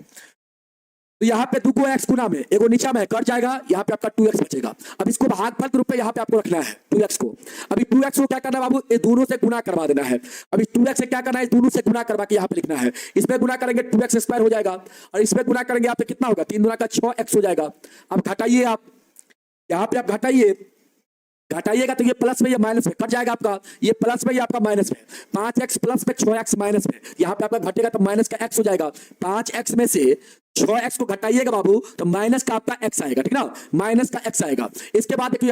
तो यहाँ पे 2 को x गुना में, एगो नीचा में कट जाएगा, यहाँ पे आपका 2x बचेगा। अब इसको भागफल के रूप में यहाँ पे आपको रखना है 2x को। अभी 2x को क्या करना है बाबू, ये दोनों से गुना करवा देना है। अभी 2x से क्या करना है, इस दोनों से गुना करवा के यहाँ पे लिखना है। इसमें गुना करेंगे 2x² हो जाएगा, और इसमें गुना करेंगे यहाँ पे कितना होगा, 3 गुना का 6x हो जाएगा। अब घटाइए आप, यहाँ पे आप घटाइएगा तो ये प्लस में, ये माइनस में कट जाएगा आपका, ये प्लस में, ये आपका माइनस में, 5x प्लस में 6x माइनस में, यहाँ पे आपका घटेगा तो माइनस का x हो जाएगा। 5x में से 6x को घटाइएगा बाबू तो माइनस का आपका x आएगा, ठीक ना, माइनस का x आएगा। इसके बाद देखिए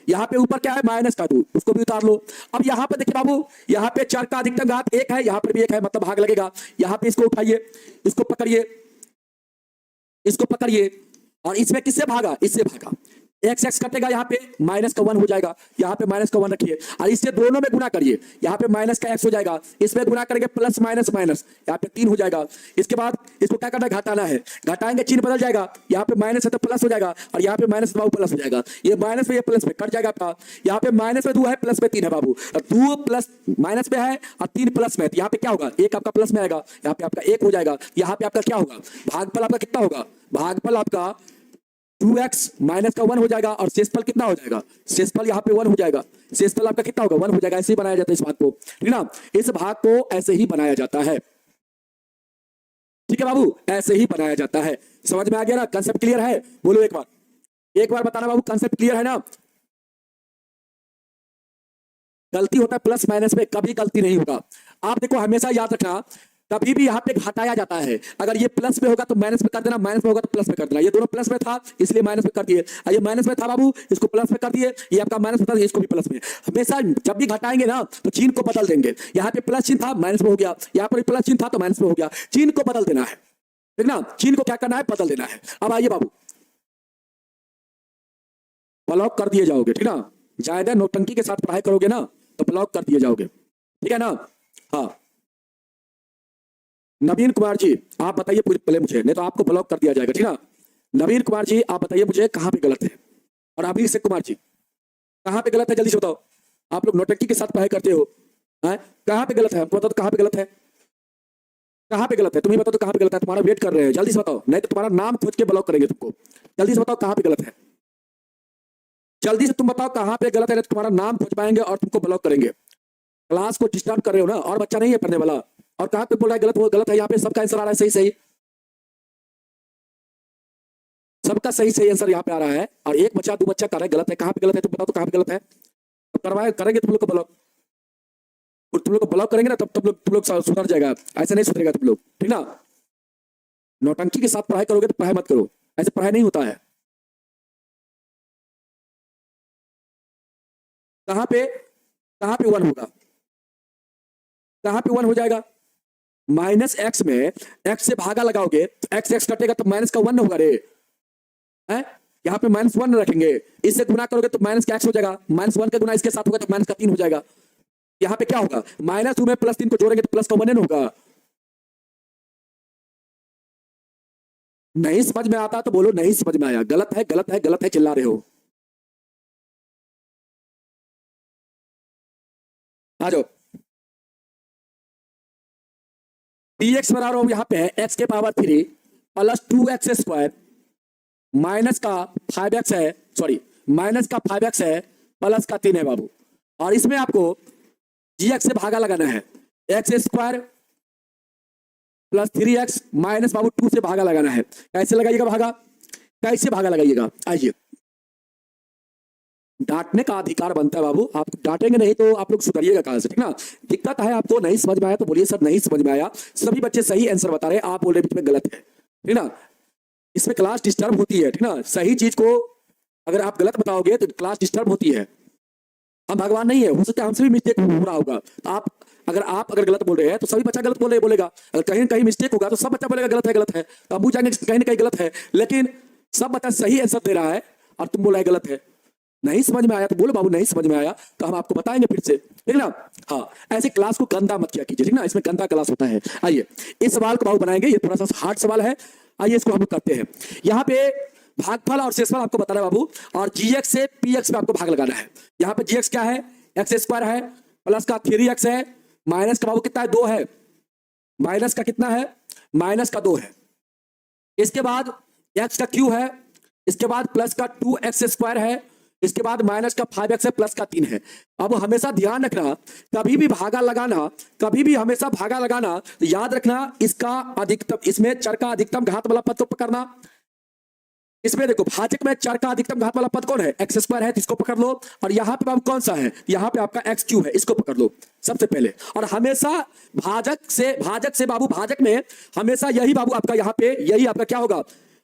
यहाँ पे ऊपर क्या है, माइनस का 2, उसको भी उतार लो। अब यहाँ पे देखिए बाबू, यहाँ पे 4 का अधिकतम घात 1 है, यहाँ पर भी 1 है, मतलब भाग लगेगा। यहाँ पे इसको उठाइए, इसको पकड़िए, इसको पकड़िए, और इसमें किससे भागा, इससे भागा, x कटेगा, यहाँ पे माइनस का 1 हो जाएगा, यहाँ पे माइनस का 1 रखिए, और इससे दोनों में गुना करिए, यहाँ पे माइनस का x हो जाएगा, इसमें गुना करेंगे प्लस माइनस माइनस, यहाँ पे 3 हो जाएगा। इसके बाद इसको क्या करना है, घटाना है, घटाएंगे चिन्ह बदल जाएगा, यहाँ पे माइनस है तो प्लस हो जाएगा, और यहाँ पे माइनस बाबू प्लस हो जाएगा, ये माइनस में ये प्लस में कट जाएगा आपका। यहाँ पे माइनस में 2 है, प्लस में 3 है बाबू, 2 प्लस माइनस में है और 3 प्लस में है, यहाँ पे क्या होगा, 1 आपका प्लस में आएगा, यहाँ पे आपका 1 हो जाएगा। यहाँ पे आपका क्या होगा, भागफल आपका कितना होगा, भागफल आपका 2x माइनस का 1 हो जाएगा, और शेषफल कितना हो जाएगा, शेषफल यहाँ पे 1 हो जाएगा, शेषफल आपका कितना होगा, 1 हो जाएगा। ऐसे ही बनाया जाता है इस भाग को, ठीक ना, इस भाग को ऐसे ही बनाया जाता है, ठीक है बाबू, ऐसे ही बनाया जाता है। समझ में आ गया ना, कंसेप्ट क्लियर है, बोलो एक बार बताना बाबू, कंसेप्ट क्लियर है ना। गलती होता है प्लस माइनस में, कभी गलती नहीं होगा। आप देखो हमेशा याद रखना, कभी भी यहाँ पे घटाया जाता है, अगर ये प्लस में होगा तो माइनस में कर देना, माइनस में होगा तो प्लस में कर देना। ये दोनों प्लस में था इसलिए माइनस में कर दिए, ये माइनस में था बाबू, इसको प्लस में कर दिए, ये आपका माइनस में था इसको भी प्लस में। हमेशा जब भी घटाएंगे ना तो चिन्ह को बदल देंगे, यहाँ पे प्लस चिन्ह था माइनस में हो गया, यहाँ पर प्लस चिन्ह था तो माइनस में हो गया, चिन्ह को बदल देना है, ठीक ना, चिन्ह को क्या करना है, बदल देना है। अब आइए बाबू, ब्लॉक कर दिए जाओगे, ठीक ना, ज्यादा नौटंकी के साथ पढ़ाई करोगे ना तो ब्लॉक कर दिए जाओगे, ठीक है ना। हाँ नवीन कुमार जी आप बताइए पहले मुझे, नहीं तो आपको ब्लॉक कर दिया जाएगा, ठीक ना। नवीन कुमार जी आप बताइए मुझे कहां पे गलत है, और अभिषेक कुमार जी कहां पे गलत है, जल्दी से बताओ। आप लोग नौटंकी के साथ पढ़ाई करते हो, कहां पे गलत है, हमको बताओ तो कहां पे गलत है, कहां पे गलत है, तुम्हें बताओ तो कहां पे गलत है, तुम्हारा वेट कर रहे हैं, जल्दी से बताओ, नहीं तो तुम्हारा नाम खोज के ब्लॉक करेंगे तुमको। जल्दी से बताओ कहां पे गलत है, जल्दी से तुम बताओ कहां पे गलत है, नहीं तो तुम्हारा नाम खोज पाएंगे और तुमको ब्लॉक करेंगे। क्लास को डिस्टर्ब कर रहे हो ना, और बच्चा नहीं है पढ़ने वाला, और कहां पे बोल रहा है गलत, वो गलत है, यहाँ पे सबका आंसर आ रहा है सही सही, सबका सही सही आंसर यहाँ पे आ रहा है, और एक बच्चा 2 बच्चा कर रहा है गलत है। कहां पे गलत है तुम बताओ तो कहां पे गलत है, तो करवाए करेंगे तुम लोग को ब्लॉक, तुम लोग को ब्लॉक करेंगे ना तब तुम लोग सुधर जाएगा, ऐसे नहीं सुधरेगा तुम लोग, ठीक ना। नौटंकी के साथ पढ़ाई करोगे तो पढ़ाई मत करो, ऐसे पढ़ाई नहीं होता है। कहां पे 1 होगा, कहां पे 1 हो जाएगा, माइनस एक्स में एक्स से भागा लगाओगे तो एक्स एक्स कटेगा तो माइनस का 1 होगा रे, है? यहाँ पे -1 रखेंगे, इससे गुना करोगे तो माइनस का एक्स हो जाएगा, -1 का गुना इसके साथ होगा तो माइनस का 3 हो जाएगा। यहाँ पे क्या होगा, -2 में +3 को जोड़ेंगे तो प्लस का 1 होगा। नहीं समझ में आता तो बोलो नहीं समझ में आया, गलत है गलत है गलत है चिल्ला रहे हो। आ जाओ, dx बराबर यहाँ पे है x के पावर 3 प्लस 2x² माइनस का 5x है, सॉरी माइनस का 5x है प्लस का 3 है बाबू, और इसमें आपको gx से भागा लगाना है, x² प्लस 3x माइनस बाबू 2 से भागा लगाना है। कैसे लगाइएगा भागा, कैसे भागा लगाइएगा, आइए। डांटने का अधिकार बनता है बाबू, आप डांटेंगे नहीं तो आप लोग सुधरिएगा कहां से, ठीक ना। दिक्कत है आपको नहीं समझ में आया तो बोलिए सर नहीं समझ में आया। सभी बच्चे सही आंसर बता रहे, आप बोल रहे बीच में गलत है, ठीक ना। इसमें क्लास डिस्टर्ब होती है, ठीक ना। सही चीज को अगर आप गलत बताओगे तो क्लास डिस्टर्ब होती है। हम भगवान नहीं है, हो सकता है हमसे भी मिस्टेक हो रहा होगा, तो आप अगर गलत बोल रहे हैं तो सभी बच्चा गलत बोल रहे बोलेगा, अगर कहीं कहीं मिस्टेक होगा तो सब बच्चा बोलेगा गलत है, तो अब जाएंगे कहीं ना कहीं गलत है, लेकिन सब बच्चा सही आंसर दे रहा है और तुम बोला है गलत है। नहीं समझ में आया तो बोलो बाबू नहीं समझ में आया, तो हम आपको बताएंगे फिर से, ठीक ना। हाँ, ऐसे क्लास को गंदा मत किया कीजिए, ठीक ना, इसमें गंदा क्लास होता है। आइए इस सवाल को बाबू बनाएंगे, ये थोड़ा सा हार्ड सवाल है, आइए इसको हम करते हैं। यहाँ पे भागफल और शेषफल आपको बताना है बाबू, और gx से px पे आपको भाग लगाना है। यहाँ पे gx क्या है, x² है प्लस का 3x है, माइनस का बाबू कितना है, 2 है, माइनस का कितना है, माइनस का 2 है। इसके बाद x का q है, इसके बाद प्लस का 2x² है, इसके बाद माइनस का 5x है, प्लस का 3 है। अब हमेशा ध्यान रखना, कभी भी भागा लगाना, कभी भी हमेशा भागा लगाना तो याद रखना इसका अधिकतम, इसमें चर का अधिकतम घात वाला पद को पकड़ना। इसमें देखो भाजक में चर का अधिकतम घात वाला पद कौन है, x² है, तो इसको पकड़ लो, और यहाँ पे बाबू कौन सा है, यहाँ पे आपका xq है, इसको पकड़ लो सबसे पहले। और हमेशा भाजक से बाबू, भाजक में हमेशा यही बाबू आपका यहाँ पे यही आपका क्या होगा,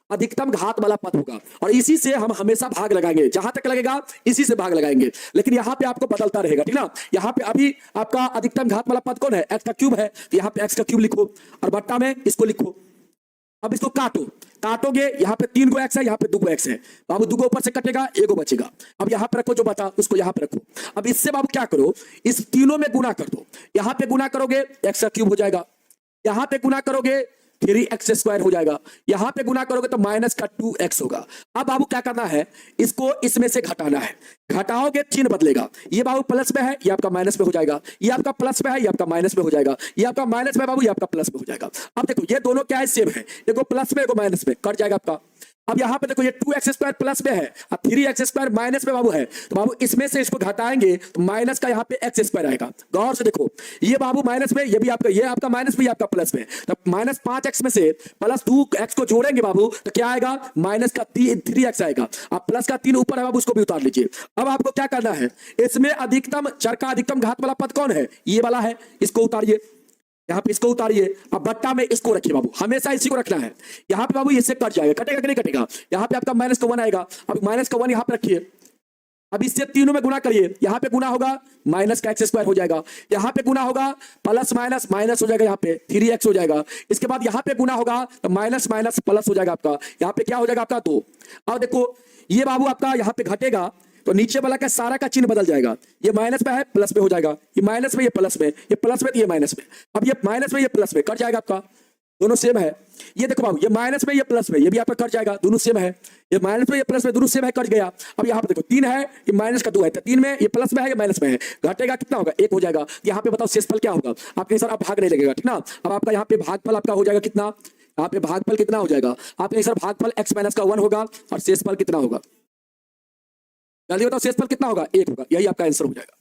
अधिकतम घात वाला पद होगा, और इसी से हम हमेशा भाग लगाएंगे, जहां तक लगेगा इसी से भाग लगाएंगे। लेकिन यहाँ पे आपको बदलता रहेगा, ठीक ना। यहाँ पे अभी आपका अधिकतम घात वाला पद कौन है, x का क्यूब है, तो यहाँ पे x का क्यूब लिखो और बट्टा में इसको लिखो। अब इसको काटोगे, यहाँ पे 3 गो x है, यहाँ पे 2 गो x है बाबू, 2 गो ऊपर से कटेगा, 1 गो बचेगा। अब यहाँ पे रखो जो बचा उसको यहाँ पे रखो। अब इससे बाबू क्या करो, इस तीनों में गुना कर दो, यहाँ पे गुना करोगे x का क्यूब हो जाएगा, यहाँ पे गुना करोगे 3x² हो जाएगा, यहां पे गुना करोगे तो माइनस का 2x होगा। अब बाबू क्या करना है, इसको इसमें से घटाना है, घटाओगे चिन्ह बदलेगा, ये बाबू प्लस में है, ये आपका माइनस में हो जाएगा, ये आपका प्लस में है, ये आपका माइनस में हो जाएगा, ये आपका माइनस में बाबू, ये आपका प्लस में हो जाएगा। अब देखो ये दोनों क्या है, सेम है, देखो प्लस में एगो माइनस में, कट जाएगा आपका। अब यहाँ पे देखो ये 2x² प्लस में है, अब 3x² माइनस में बाबू है, तो बाबू इसमें से इसको घटाएंगे तो माइनस का यहाँ पे x² आएगा। गौर से देखो, ये बाबू माइनस में, ये भी आपका, ये आपका माइनस में, ये आपका प्लस में, तो माइनस 5x में से प्लस 2x को जोड़ेंगे बाबू तो क्या आएगा, माइनस का 3x आएगा। अब प्लस का 3 ऊपर है बाबू, उसको भी उतार लीजिए। अब आपको क्या करना है, इसमें अधिकतम चर का अधिकतम घात वाला पद कौन है, ये वाला है, इसको उतारिए, यहाँ पे इसको उतारिए। अब बट्टा में इसको रखिए बाबू, हमेशा इसी को रखना है। यहाँ पे बाबू इससे कट जाएगा, कटेगा कि नहीं कटेगा, यहाँ पे आपका माइनस का 1 आएगा। अब माइनस का 1 यहाँ पे रखिए, अब इससे तीनों में गुना करिए, यहाँ पे गुना होगा माइनस का x² हो जाएगा, यहाँ पे गुना होगा प्लस माइनस माइनस हो जाएगा, यहाँ पे 3x हो जाएगा। इसके बाद यहाँ पे गुना होगा तो माइनस माइनस प्लस हो जाएगा आपका, यहाँ पे क्या हो जाएगा आपका 2। अब देखो ये बाबू आपका यहाँ पे घटेगा तो नीचे वाला का सारा का चिन्ह बदल जाएगा, ये माइनस में है प्लस में हो जाएगा, ये माइनस में ये प्लस में, ये प्लस में तो ये माइनस में। अब ये माइनस में ये प्लस में कट जाएगा आपका, दोनों सेम है। ये देखो बाबू, ये माइनस में ये प्लस में, ये भी आपका कट जाएगा, दोनों सेम है। ये माइनस में ये प्लस में, दोनों सेम है, कट गया। अब यहाँ पे देखो 3 है, ये माइनस का 2 है, तो 3 में ये प्लस में है, ये माइनस में है, घटेगा कितना होगा, 1 हो जाएगा। यहाँ पे बताओ शेषफल क्या होगा, आपके सर अब भाग नहीं लगेगा, ठीक ना। अब आपका यहाँ पे भागफल आपका हो जाएगा कितना, यहाँ पे भागफल कितना हो जाएगा आपके सर, भागफल x माइनस का 1 होगा, और शेषफल कितना होगा, जल्दी बताओ शेषफल कितना होगा, 1 होगा, यही आपका आंसर हो जाएगा।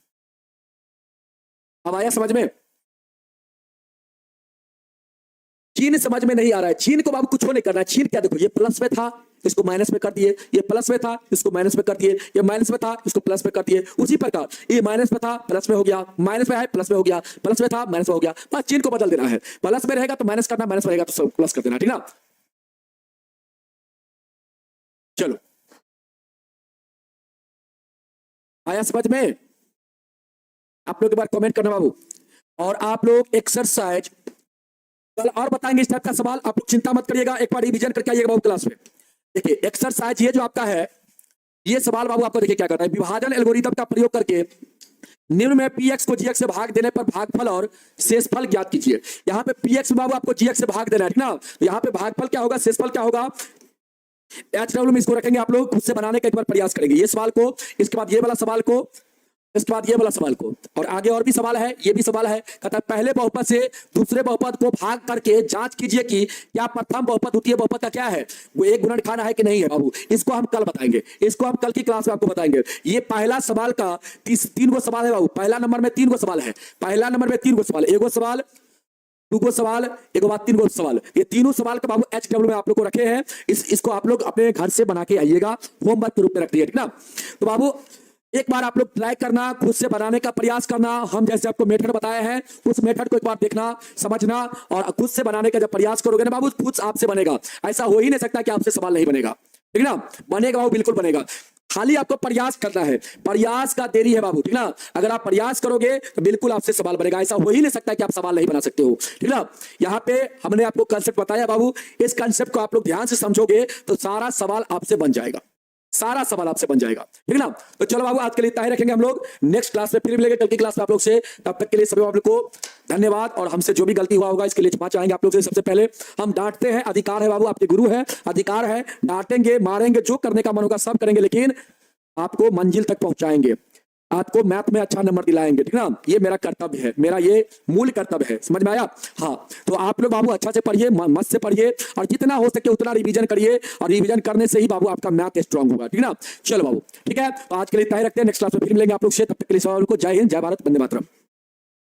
अब आया समझ में, चिन्ह समझ में नहीं आ रहा है, चिन्ह को बाबू कुछ नहीं करना है। चिन्ह क्या, देखो ये प्लस में था, इसको माइनस में कर दिए, ये प्लस में था, इसको माइनस में कर दिए, ये माइनस में था, इसको प्लस में कर दिए। उसी प्रकार ये माइनस में था, प्लस में हो गया, माइनस में है प्लस में हो गया, प्लस में था माइनस में हो गया, बस चिन्ह को बदल देना है। प्लस में रहेगा तो माइनस करना, माइनस में रहेगा तो प्लस कर देना, ठीक ना। चलो आया समझ में, आप लोग एक बार कमेंट करना बाबू। और आप लोग एक्सरसाइज कल और बताएंगे इस टाइप का सवाल, आप लोग चिंता मत करिएगा, एक बार रिवीजन करके आइएगा बाबू क्लास में। देखिए एक्सरसाइज ये जो आपका है, ये सवाल बाबू आपको देखिए क्या करता है, विभाजन एल्गोरिथम का प्रयोग करके निम्न में px को gx से भाग देने पर भागफल और शेषफल ज्ञात कीजिए। यहाँ पे px बाबू आपको gx से भाग देना है, ठीक ना। तो यहाँ पे भागफल क्या होगा, शेषफल क्या होगा, एच डब्ल्यू में इसको रखेंगे, आप लोग खुद से बनाने का एक बार प्रयास करेंगे ये सवाल को, इसके बाद ये वाला सवाल को, इसके बाद ये वाला सवाल को, और आगे और भी सवाल है, ये भी सवाल है। कहता है पहले बहुपद से दूसरे बहुपद को भाग करके जांच कीजिए कि क्या प्रथम बहुपद द्वितीय बहुपद का क्या है, वो एक गुणनखंड है कि नहीं है बाबू। इसको हम कल बताएंगे, इसको हम कल की क्लास में आपको बताएंगे। ये पहला सवाल का तीन गो सवाल है बाबू, पहला नंबर में 3 गो सवाल है, पहला नंबर में 3 गो सवाल, एगो सवाल, 2 गो सवाल, एक बाद 3 गो सवाल, ये तीनों सवाल का बाबू एच डब्ल्यू में आप लोग को रखे हैं। इसको आप लोग अपने घर से बना के आइएगा, होमवर्क के रूप में रख दिए, ठीक ना। तो बाबू एक बार आप लोग ट्राई करना, खुद से बनाने का प्रयास करना, हम जैसे आपको मेथड बताए हैं उस मेथड को एक बार देखना, समझना, और खुद से बनाने का जब प्रयास करोगे ना बाबू, खुद आपसे बनेगा। ऐसा हो ही नहीं सकता कि आपसे सवाल नहीं बनेगा, ठीक ना। बनेगा बाबू, बिल्कुल बनेगा, खाली आपको प्रयास करना है, प्रयास का देरी है बाबू, ठीक ना। अगर आप प्रयास करोगे तो बिल्कुल आपसे सवाल बनेगा, ऐसा हो ही नहीं सकता कि आप सवाल नहीं बना सकते हो, ठीक ना। यहाँ पे हमने आपको कंसेप्ट बताया बाबू, इस कंसेप्ट को आप लोग ध्यान से समझोगे तो सारा सवाल आपसे बन जाएगा, सारा सवाल आपसे बन जाएगा, ठीक ना। तो चलो बाबू आज के लिए इतना ही रखेंगे, हम लोग नेक्स्ट क्लास में फिर मिलेंगे, कल की क्लास में आप लोग से। तब तक के लिए सभी आप लोग को धन्यवाद, और हमसे जो भी गलती हुआ होगा इसके लिए क्षमा चाहेंगे आप लोग से। सबसे पहले हम डांटते हैं, अधिकार है बाबू, आपके गुरु है, अधिकार है, डांटेंगे, मारेंगे, जो करने का मन होगा सब करेंगे, लेकिन आपको मंजिल तक पहुंचाएंगे, आपको मैथ में अच्छा नंबर दिलाएंगे, ठीक ना। ये मेरा कर्तव्य है, मेरा ये मूल कर्तव्य है, समझ में आया। हाँ, तो आप लोग बाबू अच्छा से पढ़िए, मस्त से पढ़िए, और जितना हो सके उतना रिवीजन करिए, और रिवीजन करने से ही बाबू आपका मैथ स्ट्रांग होगा, ठीक ना। चलो बाबू ठीक है, तो आज के लिए इतना ही रखते हैं, नेक्स्ट क्लास में फिर मिलेंगे आप लोग से, तब तक के लिए सभी को जय हिंद, जय भारत, वंदे मातरम।